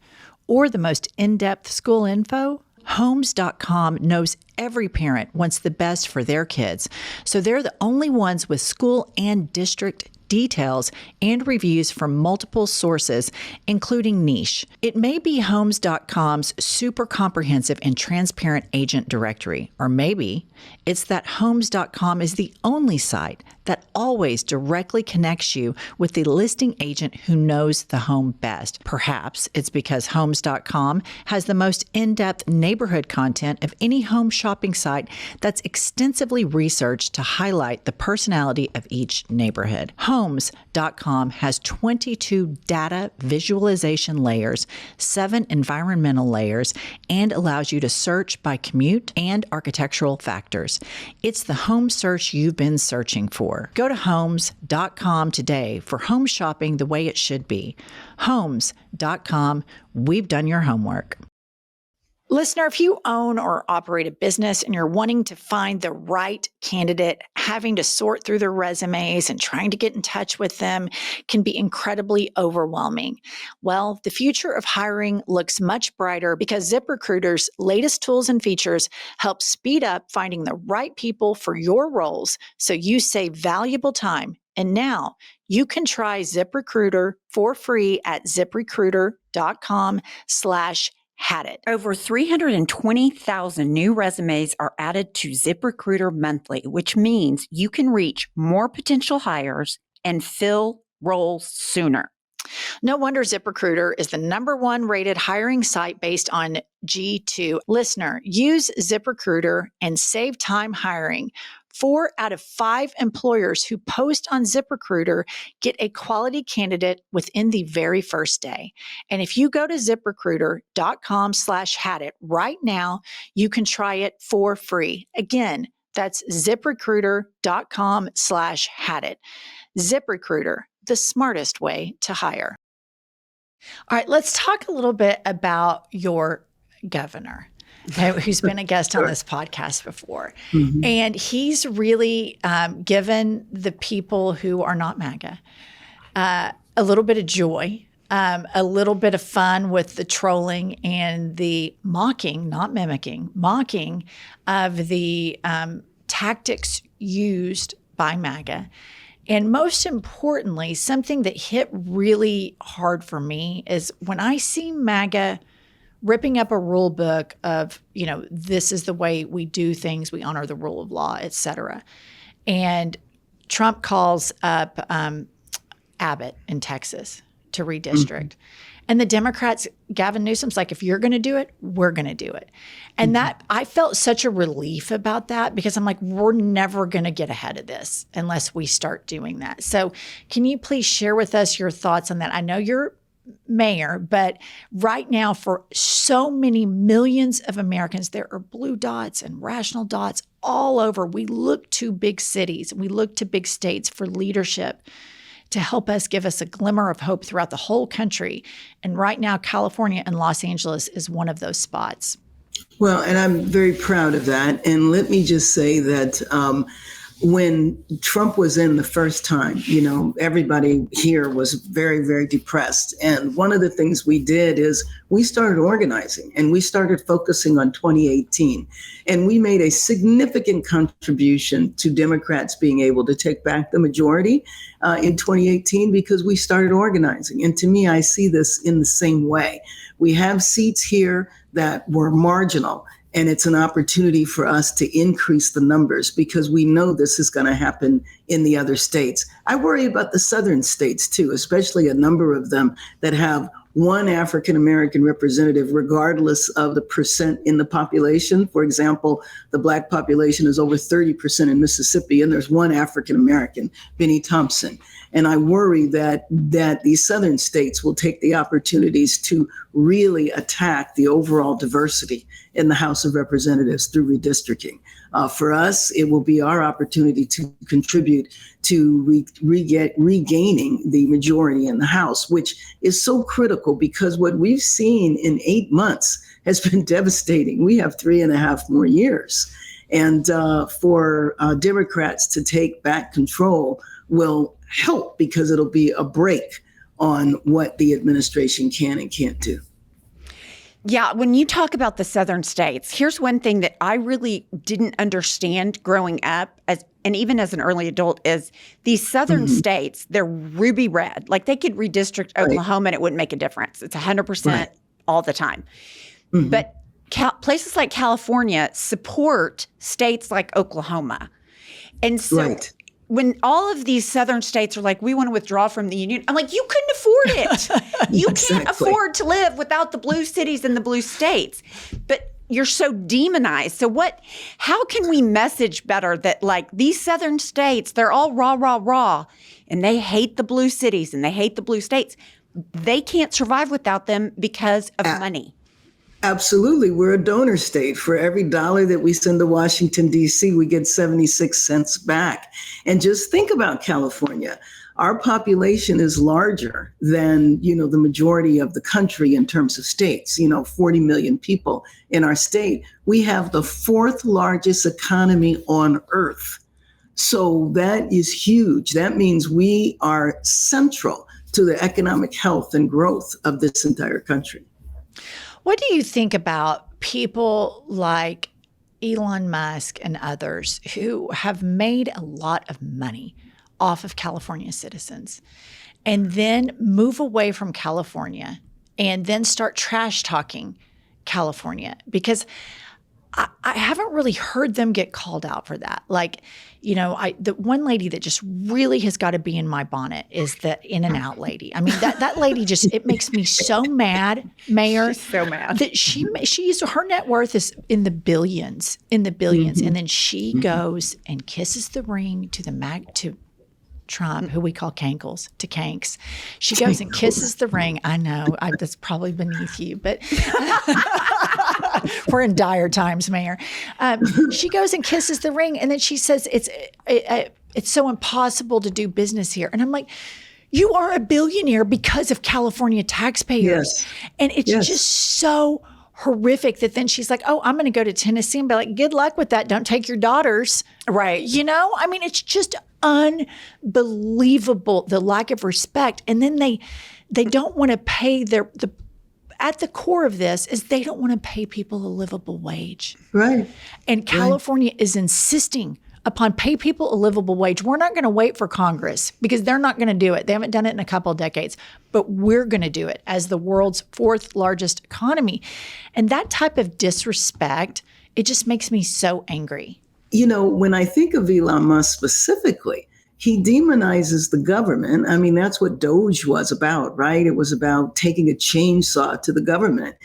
or the most in-depth school info? Homes.com knows every parent wants the best for their kids, so they're the only ones with school and district details and reviews from multiple sources, including niche. It may be Homes.com's super comprehensive and transparent agent directory, or maybe it's that Homes.com is the only site that always directly connects you with the listing agent who knows the home best. Perhaps it's because Homes.com has the most in-depth neighborhood content of any home shopping site that's extensively researched to highlight the personality of each neighborhood. Homes.com has 22 data visualization layers, 7 environmental layers, and allows you to search by commute and architectural factors. It's the home search you've been searching for. Go to Homes.com today for home shopping the way it should be. Homes.com, we've done your homework. Listener, if you own or operate a business and you're wanting to find the right candidate, having to sort through their resumes and trying to get in touch with them can be incredibly overwhelming. Well, the future of hiring looks much brighter because ZipRecruiter's latest tools and features help speed up finding the right people for your roles so you save valuable time. And now you can try ZipRecruiter for free at ziprecruiter.com/had it. Over 320,000 new resumes are added to ZipRecruiter monthly, which means you can reach more potential hires and fill roles sooner. No wonder ZipRecruiter is the #1 rated hiring site based on G2. Listener, use ZipRecruiter and save time hiring. 4 out of 5 employers who post on ZipRecruiter get a quality candidate within the very first day. And if you go to ziprecruiter.com/had it right now, you can try it for free. Again, that's ziprecruiter.com/had it. ZipRecruiter, the smartest way to hire. All right, let's talk a little bit about your governor, who's been a guest on this podcast before. Mm-hmm. And he's really given the people who are not MAGA a little bit of joy, a little bit of fun with the trolling and the mocking, not mimicking, mocking of the tactics used by MAGA. And most importantly, something that hit really hard for me is when I see MAGA ripping up a rule book of, this is the way we do things, we honor the rule of law, et cetera. And Trump calls up Abbott in Texas to redistrict. Mm-hmm. And the Democrats, Gavin Newsom's like, if you're going to do it, we're going to do it. And that I felt such a relief about that because I'm like, we're never going to get ahead of this unless we start doing that. So can you please share with us your thoughts on that? I know you're mayor, but right now for so many millions of Americans, there are blue dots and rational dots all over. We look to big cities, we look to big states for leadership to help us, give us a glimmer of hope throughout the whole country. And right now, California and Los Angeles is one of those spots. Well, and I'm very proud of that. And let me just say that when Trump was in the first time, everybody here was very, very depressed. And one of the things we did is we started organizing and we started focusing on 2018. And we made a significant contribution to Democrats being able to take back the majority in 2018 because we started organizing. And to me, I see this in the same way. We have seats here that were marginal. And it's an opportunity for us to increase the numbers because we know this is going to happen in the other states. I worry about the southern states too, especially a number of them that have one African-American representative, regardless of the percent in the population. For example, the Black population is over 30% in Mississippi, and there's one African-American, Benny Thompson. And I worry that these southern states will take the opportunities to really attack the overall diversity in the House of Representatives through redistricting. For us, it will be our opportunity to contribute to regaining the majority in the House, which is so critical because what we've seen in 8 months has been devastating. We have 3.5 more years. And for Democrats to take back control will help because it'll be a break on what the administration can and can't do. Yeah, when you talk about the southern states, here's one thing that I really didn't understand growing up, and even as an early adult, is these southern states, they're ruby red. Like they could redistrict Oklahoma and it wouldn't make a difference. It's 100% all the time. Mm-hmm. But places like California support states like Oklahoma. And so when all of these southern states are like, we want to withdraw from the union, I'm like, you couldn't afford it. You can't afford to live without the blue cities and the blue states. But you're so demonized. So how can we message better that like these southern states, they're all rah, rah, rah, and they hate the blue cities and they hate the blue states. They can't survive without them because of money. Absolutely. We're a donor state. For every dollar that we send to Washington, D.C., we get 76 cents back. And just think about California. Our population is larger than, the majority of the country in terms of states, 40 million people in our state. We have the fourth largest economy on earth. So that is huge. That means we are central to the economic health and growth of this entire country. What do you think about people like Elon Musk and others who have made a lot of money off of California citizens and then move away from California and then start trash talking California? Because I haven't really heard them get called out for that. Like, the one lady that just really has got to be in my bonnet is the In-N-Out lady. I mean, that lady it makes me so mad, Mayor. She's so mad. That she's her net worth is in the billions. Mm-hmm. And then she goes and kisses the ring to Trump, who we call Cankles, to Kanks. She goes and kisses the ring. I know, that's probably beneath you, but we're in dire times, Mayor. She goes and kisses the ring, and then she says it's so impossible to do business here. And I'm like, you are a billionaire because of California taxpayers. Yes. And it's just so horrific that then she's like, oh, I'm going to go to Tennessee and be like, good luck with that. Don't take your daughters. Right. I mean, it's just unbelievable, the lack of respect. And then they don't want to pay at the core of this is they don't want to pay people a livable wage. Right. And California is insisting upon pay people a livable wage. We're not going to wait for Congress because they're not going to do it. They haven't done it in a couple of decades, but we're going to do it as the world's fourth largest economy. And that type of disrespect, it just makes me so angry. When I think of Elon Musk specifically, he demonizes the government. I mean, that's what Doge was about, right? It was about taking a chainsaw to the government.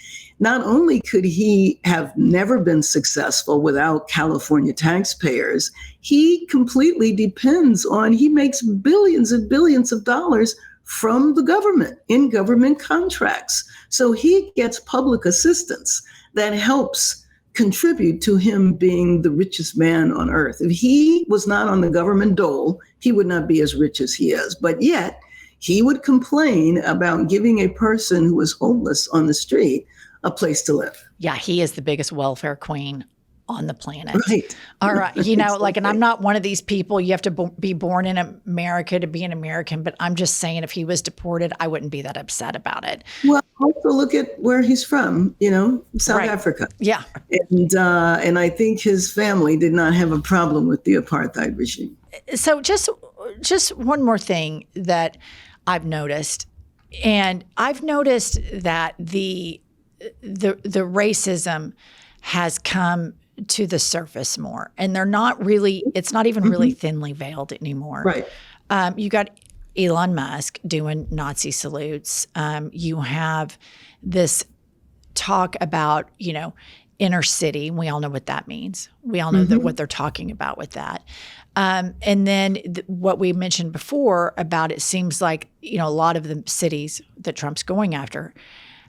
Not only could he have never been successful without California taxpayers, he completely depends on, he makes billions and billions of dollars from the government in government contracts. So he gets public assistance that helps contribute to him being the richest man on earth. If he was not on the government dole, he would not be as rich as he is. But yet, he would complain about giving a person who was homeless on the street a place to live. Yeah, he is the biggest welfare queen on the planet. Right. All right. And I'm not one of these people, you have to be born in America to be an American, but I'm just saying if he was deported, I wouldn't be that upset about it. Well, also look at where he's from, South Africa. Yeah. And I think his family did not have a problem with the apartheid regime. So just one more thing that I've noticed, and I've noticed that the racism has come to the surface more, and it's not even really thinly veiled anymore. Right. You got Elon Musk doing Nazi salutes. You have this talk about, inner city. We all know what that means. We all know that what they're talking about with that. And then what we mentioned before about it seems like, a lot of the cities that Trump's going after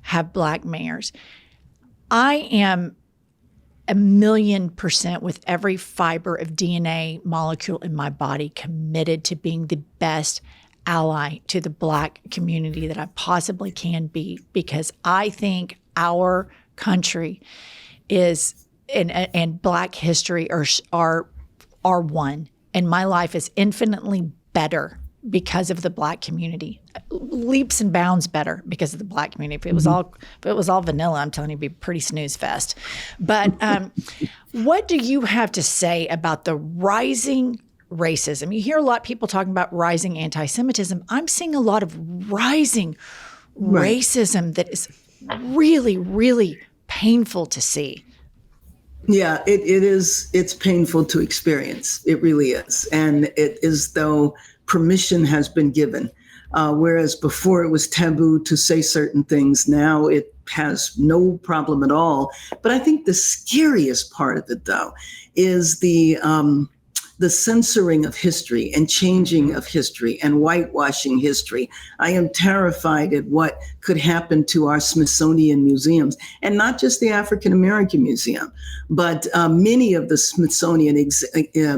have black mayors. I am 1,000,000% with every fiber of DNA molecule in my body committed to being the best ally to the black community that I possibly can be, because I think our country is and black history are one, and my life is infinitely better because of the black community, leaps and bounds better because of the black community. If it was all vanilla, I'm telling you, it'd be a pretty snooze fest. But what do you have to say about the rising racism? You hear a lot of people talking about rising anti-Semitism. I'm seeing a lot of rising racism that is really, really painful to see. Yeah, it is. It's painful to experience. It really is. And it is though permission has been given. Whereas before it was taboo to say certain things, now it has no problem at all. But I think the scariest part of it, though, is the censoring of history and changing of history and whitewashing history. I am terrified at what could happen to our Smithsonian museums, and not just the African American Museum, but many of the Smithsonian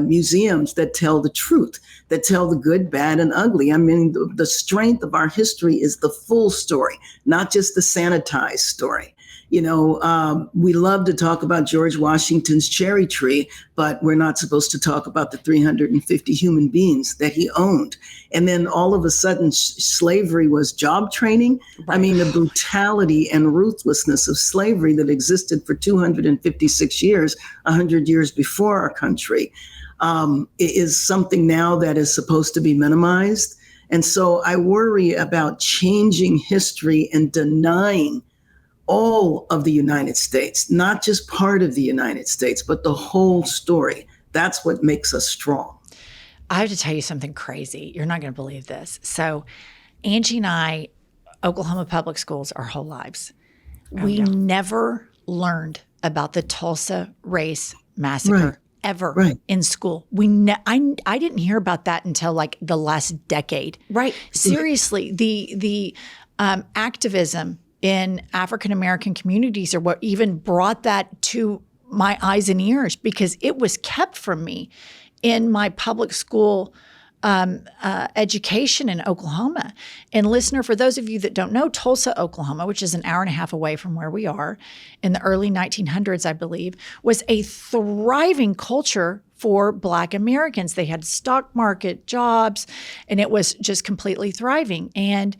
museums that tell the truth, that tell the good, bad, and ugly. I mean, the strength of our history is the full story, not just the sanitized story. You know, we love to talk about George Washington's cherry tree, but we're not supposed to talk about the 350 human beings that he owned. And then all of a sudden, slavery was job training. Right. I mean, the brutality and ruthlessness of slavery that existed for 256 years, 100 years before our country, is something now that is supposed to be minimized. And so I worry about changing history and denying all of the United States, not just part of the United States, but the whole story. That's what makes us strong. I have to tell you something crazy. You're not going to believe this. So Angie and I, Oklahoma public schools our whole lives. We never learned about the Tulsa race massacre ever in school. I didn't hear about that until like the last decade. Right. Seriously, the activism in African American communities are what even brought that to my eyes and ears, because it was kept from me in my public school education in Oklahoma. And listener, for those of you that don't know, Tulsa, Oklahoma, which is an hour and a half away from where we are, in the early 1900s, I believe, was a thriving culture for Black Americans. They had stock market jobs, and it was just completely thriving. And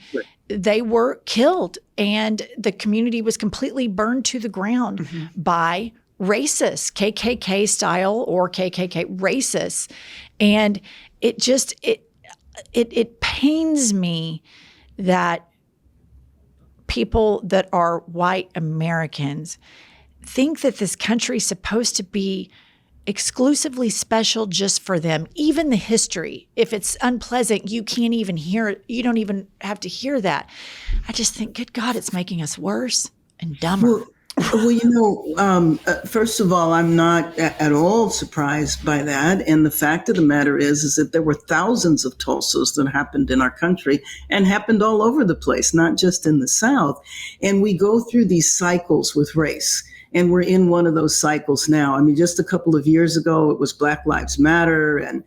they were killed, and the community was completely burned to the ground by racists, KKK style or KKK racists. And it just, it pains me that people that are white Americans think that this country is supposed to be exclusively special just for them. Even the history, if it's unpleasant, you can't even hear it. You don't even have to hear that. I just think, good God, it's making us worse and dumber. Well, you know, first of all, I'm not at all surprised by that. And the fact of the matter is that there were thousands of Tulsas that happened in our country and happened all over the place, not just in the South. And we go through these cycles with race. And we're in one of those cycles now. I mean, just a couple of years ago, it was Black Lives Matter and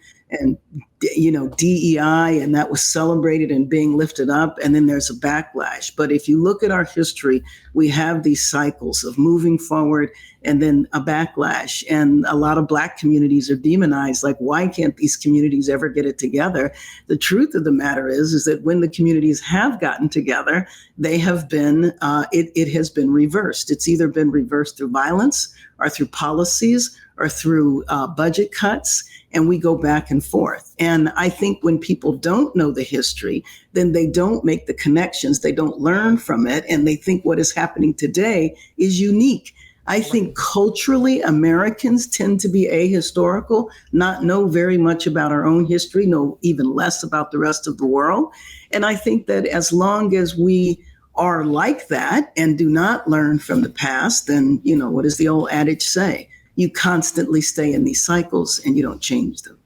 you know, DEI, and that was celebrated and being lifted up. And then there's a backlash. But if you look at our history, we have these cycles of moving forward and then a backlash. And a lot of Black communities are demonized. Like, why can't these communities ever get it together? The truth of the matter is that when the communities have gotten together, they have been, it has been reversed. It's either been reversed through violence or through policies or through budget cuts. And we go back and forth. And I think when people don't know the history, then they don't make the connections. They don't learn from it. And they think what is happening today is unique. I think culturally, Americans tend to be ahistorical, not know very much about our own history, know even less about the rest of the world. And I think that as long as we are like that and do not learn from the past, then, you know, what does the old adage say? You constantly stay in these cycles and you don't change them.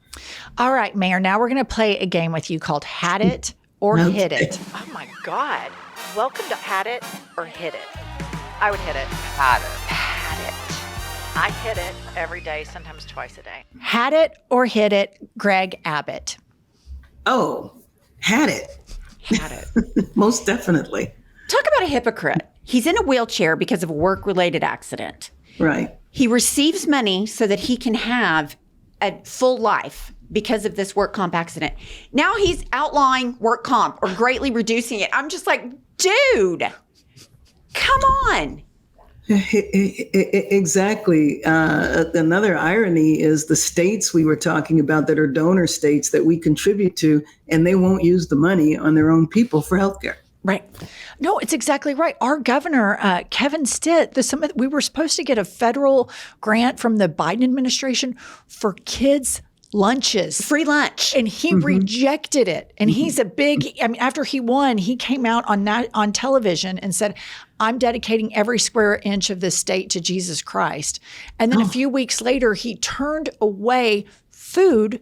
All right, Mayor, now we're going to play a game with you called Had It or Hit It. Oh my God. Welcome to Had It or Hit It. I would hit it. Had it. I hit it every day, sometimes twice a day. Had it or hit it, Greg Abbott. Oh, had it. Had it. Most definitely. Talk about a hypocrite. He's in a wheelchair because of a work-related accident. Right. He receives money so that he can have a full life because of this work comp accident. Now he's outlawing work comp or greatly reducing it. I'm just like, dude, come on. Exactly. Another irony is the states we were talking about that are donor states that we contribute to, and they won't use the money on their own people for healthcare. Right. No, it's exactly right. Our governor, Kevin Stitt, we were supposed to get a federal grant from the Biden administration for kids' lunches. Free lunch. And he rejected it. And he's after he won, he came out on television and said, I'm dedicating every square inch of this state to Jesus Christ. And then a few weeks later, he turned away food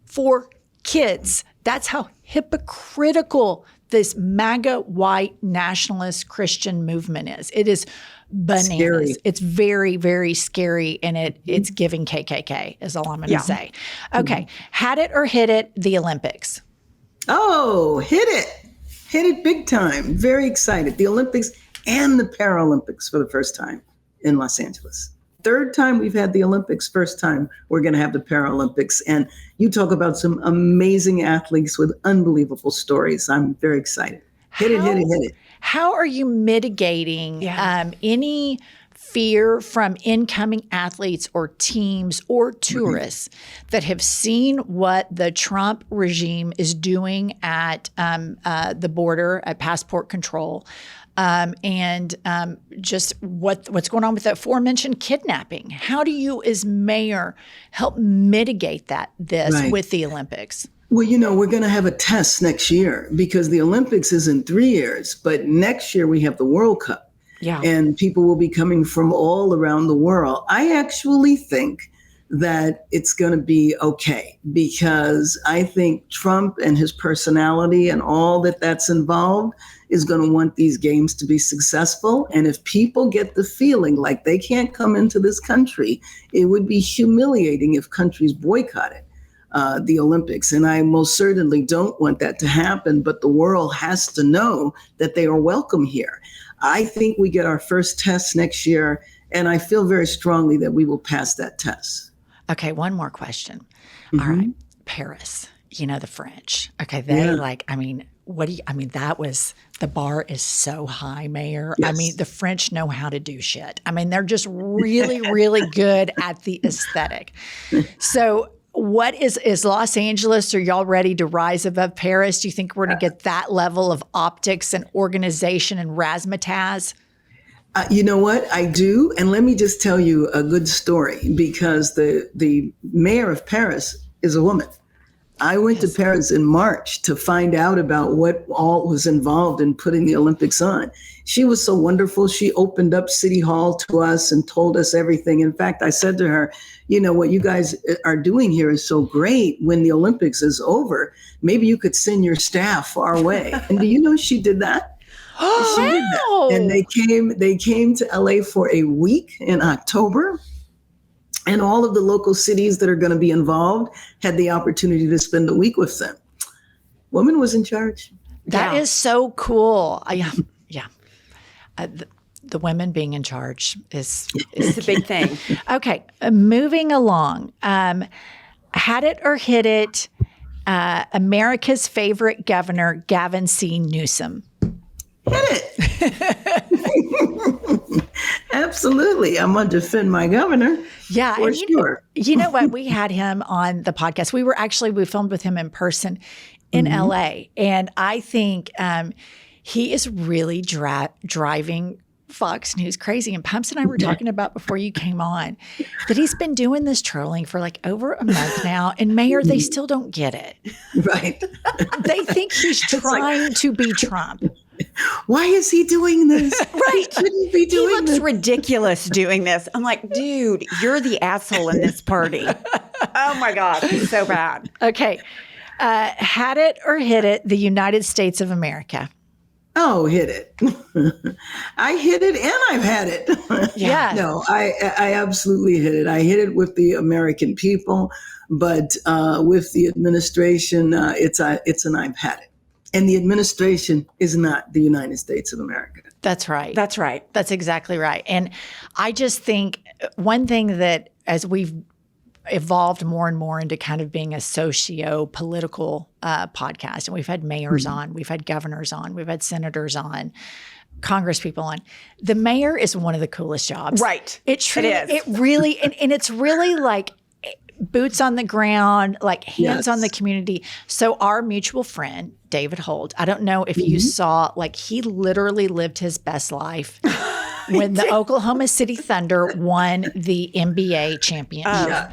for kids. That's how hypocritical this MAGA white nationalist Christian movement is. It is bananas. Scary. It's very, very scary, and it's giving KKK is all I'm going to say. Okay, had it or hit it, the Olympics. Oh, hit it big time. Very excited. The Olympics and the Paralympics for the first time in Los Angeles. Third time we've had the Olympics, first time we're going to have the Paralympics. And you talk about some amazing athletes with unbelievable stories. I'm very excited. Hit it. How are you mitigating any fear from incoming athletes or teams or tourists that have seen what the Trump regime is doing at the border, at passport control? And just what's going on with that aforementioned kidnapping? How do you, as mayor, help mitigate this with the Olympics? Well, we're going to have a test next year because the Olympics is in 3 years, but next year we have the World Cup. Yeah. And people will be coming from all around the world. I actually think that it's going to be okay because I think Trump and his personality and all that's involved is going to want these games to be successful. And if people get the feeling like they can't come into this country, it would be humiliating if countries boycotted the Olympics. And I most certainly don't want that to happen, but the world has to know that they are welcome here. I think we get our first test next year, and I feel very strongly that we will pass that test. Okay, one more question. All right, Paris, the French. Okay, that was, the bar is so high, Mayor. Yes. I mean, the French know how to do shit. I mean, they're just really, really good at the aesthetic. So what is Los Angeles? Are y'all ready to rise above Paris? Do you think we're going to get that level of optics and organization and razzmatazz? You know what? I do. And let me just tell you a good story because the mayor of Paris is a woman. I went to Paris in March to find out about what all was involved in putting the Olympics on. She was so wonderful. She opened up City Hall to us and told us everything. In fact, I said to her, what you guys are doing here is so great. When the Olympics is over, maybe you could send your staff our way. And do you know she did that? She did that. And they came to LA for a week in October. And all of the local cities that are going to be involved had the opportunity to spend a week with them. Woman was in charge. That is so cool. Yeah. The women being in charge is the big thing. Okay, moving along. Had it or hit it, America's favorite governor, Gavin C. Newsom. Hit it. Absolutely. I'm going to defend my governor. Yeah. For sure. You know what? We had him on the podcast. We filmed with him in person in LA. And I think he is really driving Fox News crazy. And Pumps and I were talking about before you came on that he's been doing this trolling for like over a month now. And Mayor, they still don't get it. Right. They think he's trying to be Trump. Why is he doing this? Right. He shouldn't be doing He looks this. ridiculous doing this. I'm like, dude, you're the asshole in this party. Oh my God. It's so bad. Okay. Had it or hit it, the United States of America. Oh, hit it. I hit it and I've had it. Yeah. No, I absolutely hit it. I hit it with the American people, but with the administration, it's an I've had it. And the administration is not the United States of America. That's right. That's right. That's exactly right. And I just think one thing that as we've evolved more and more into kind of being a socio-political podcast, and we've had mayors on, we've had governors on, we've had senators on, Congress people on. The mayor is one of the coolest jobs. Right. It truly, is. It really, and it's really like boots on the ground, like hands on the community. So our mutual friend, David Holt. I don't know if you saw, like, he literally lived his best life when the Oklahoma City Thunder won the NBA championship.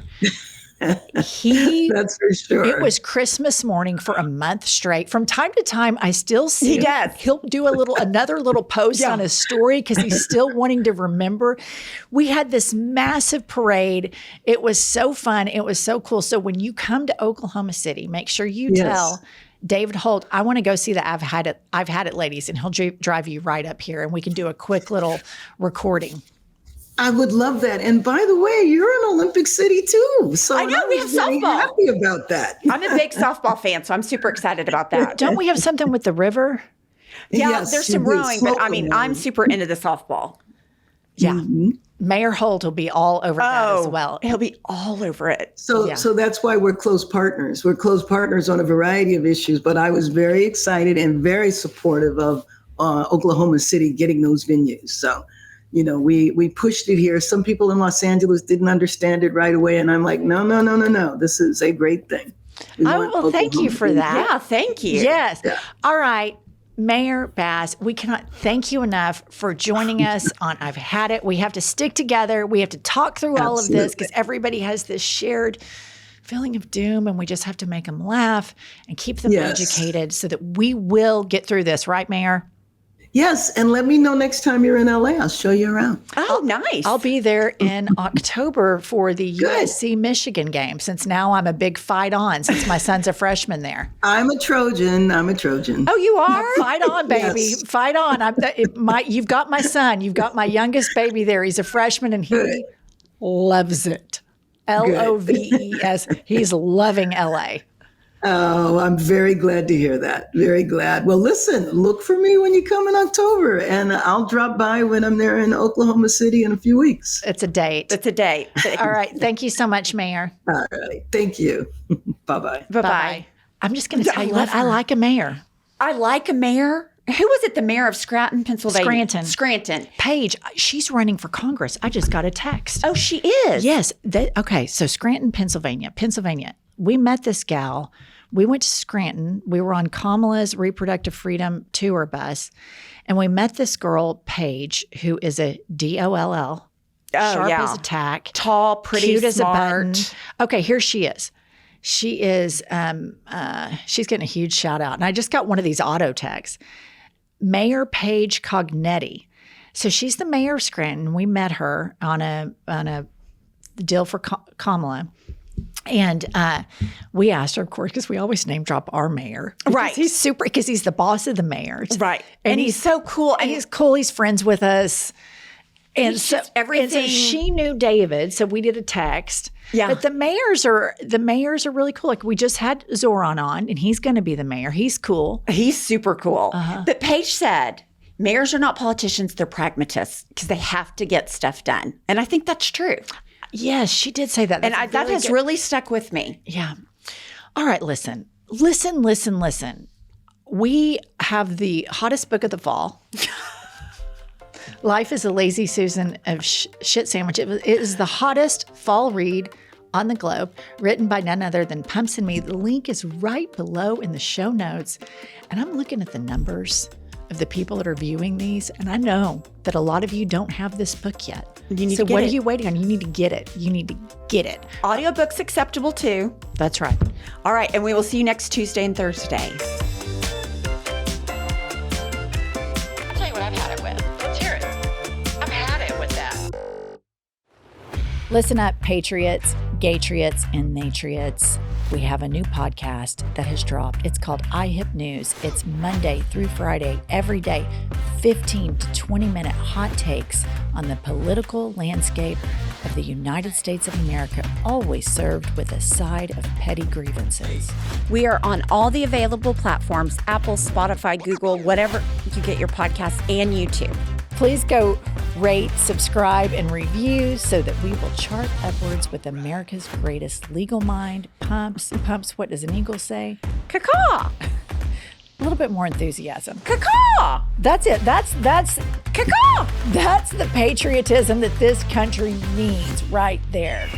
That's for sure. It was Christmas morning for a month straight. From time to time, I still see He does. He'll do another little post on his story because he's still wanting to remember. We had this massive parade. It was so fun. It was so cool. So when you come to Oklahoma City, make sure you tell David Holt, I want to go see the I've Had It ladies, and he'll drive you right up here, and we can do a quick little recording. I would love that. And by the way, you're in Olympic City too. So I know, we have very softball. happy about that. I'm a big softball fan, so I'm super excited about that. Don't we have something with the river? Yeah, Yes, there's you some do. rowing, but I mean, Smoking. I'm super into the softball. Yeah. Mayor Holt will be all over that as well. He'll be all over it. So that's why we're close partners. We're close partners on a variety of issues, but I was very excited and very supportive of Oklahoma City getting those venues. So, we pushed it here. Some people in Los Angeles didn't understand it right away. And I'm like, no. This is a great thing. Well, thank you for that. Yeah, thank you. Yes. All right. Mayor Bass, we cannot thank you enough for joining us on I've Had It. We have to stick together. We have to talk through all of this because everybody has this shared feeling of doom, and we just have to make them laugh and keep them educated so that we will get through this. Right, Mayor? Yes. And let me know next time you're in LA. I'll show you around. Oh, nice. I'll be there in October for the USC Michigan game, since now I'm a big fight on since my son's a freshman there. I'm a Trojan. Oh, you are? Fight on, baby. Yes. Fight on. You've got my son. You've got my youngest baby there. He's a freshman and he loves it. LOVES. He's loving LA. Oh, I'm very glad to hear that. Very glad. Well, listen, look for me when you come in October, and I'll drop by when I'm there in Oklahoma City in a few weeks. It's a date. It's a date. All right. Thank you so much, Mayor. All right. Thank you. Bye-bye. Bye-bye. I'm just going to tell you what, I like a mayor. I like a mayor. Who was it? The mayor of Scranton, Pennsylvania? Scranton. Paige, she's running for Congress. I just got a text. Oh, she is? Yes. Okay. So Scranton, Pennsylvania. We met this gal. We went to Scranton. We were on Kamala's Reproductive Freedom tour bus. And we met this girl, Paige, who is a DOLL. Sharp as a tack. Tall, pretty, cute as a smart. button. Okay, here she is. She is, she's getting a huge shout out. And I just got one of these auto texts. Mayor Paige Cognetti. So she's the mayor of Scranton. We met her on a deal for Kamala. And we asked her, of course, because we always name drop our mayor. Right. He's super, because he's the boss of the mayors. Right. And he's so cool. And he's cool. He's friends with us. And He's so just everything. And so she knew David, so we did a text. Yeah. But the mayors are really cool. Like, we just had Zoran on, and he's going to be the mayor. He's cool. He's super cool. But Paige said, mayors are not politicians, they're pragmatists because they have to get stuff done. And I think that's true. Yes, she did say that. And that has really stuck with me. Yeah. All right, listen. We have the hottest book of the fall. Life is a Lazy Susan of Shit Sandwich. It is the hottest fall read on the globe, written by none other than Pumps and Me. The link is right below in the show notes. And I'm looking at the numbers of the people that are viewing these, and I know that a lot of you don't have this book yet. So what are you waiting on? You need to get it. Audiobook's acceptable too. That's right. All right, and we will see you next Tuesday and Thursday. I'll tell you what I've had it with. Let's hear it. I've had it with that. Listen up, patriots, gaytriots, and natriots. We have a new podcast that has dropped. It's called iHip News. It's Monday through Friday, every day, 15 to 20-minute hot takes on the political landscape of the United States of America, always served with a side of petty grievances. We are on all the available platforms, Apple, Spotify, Google, whatever you get your podcasts, and YouTube. Please go rate, subscribe, and review so that we will chart upwards with America's greatest legal mind. Pumps, what does an eagle say? Caw-caw. A little bit more enthusiasm. Caw-caw. That's it. That's Caw-caw. That's the patriotism that this country needs right there.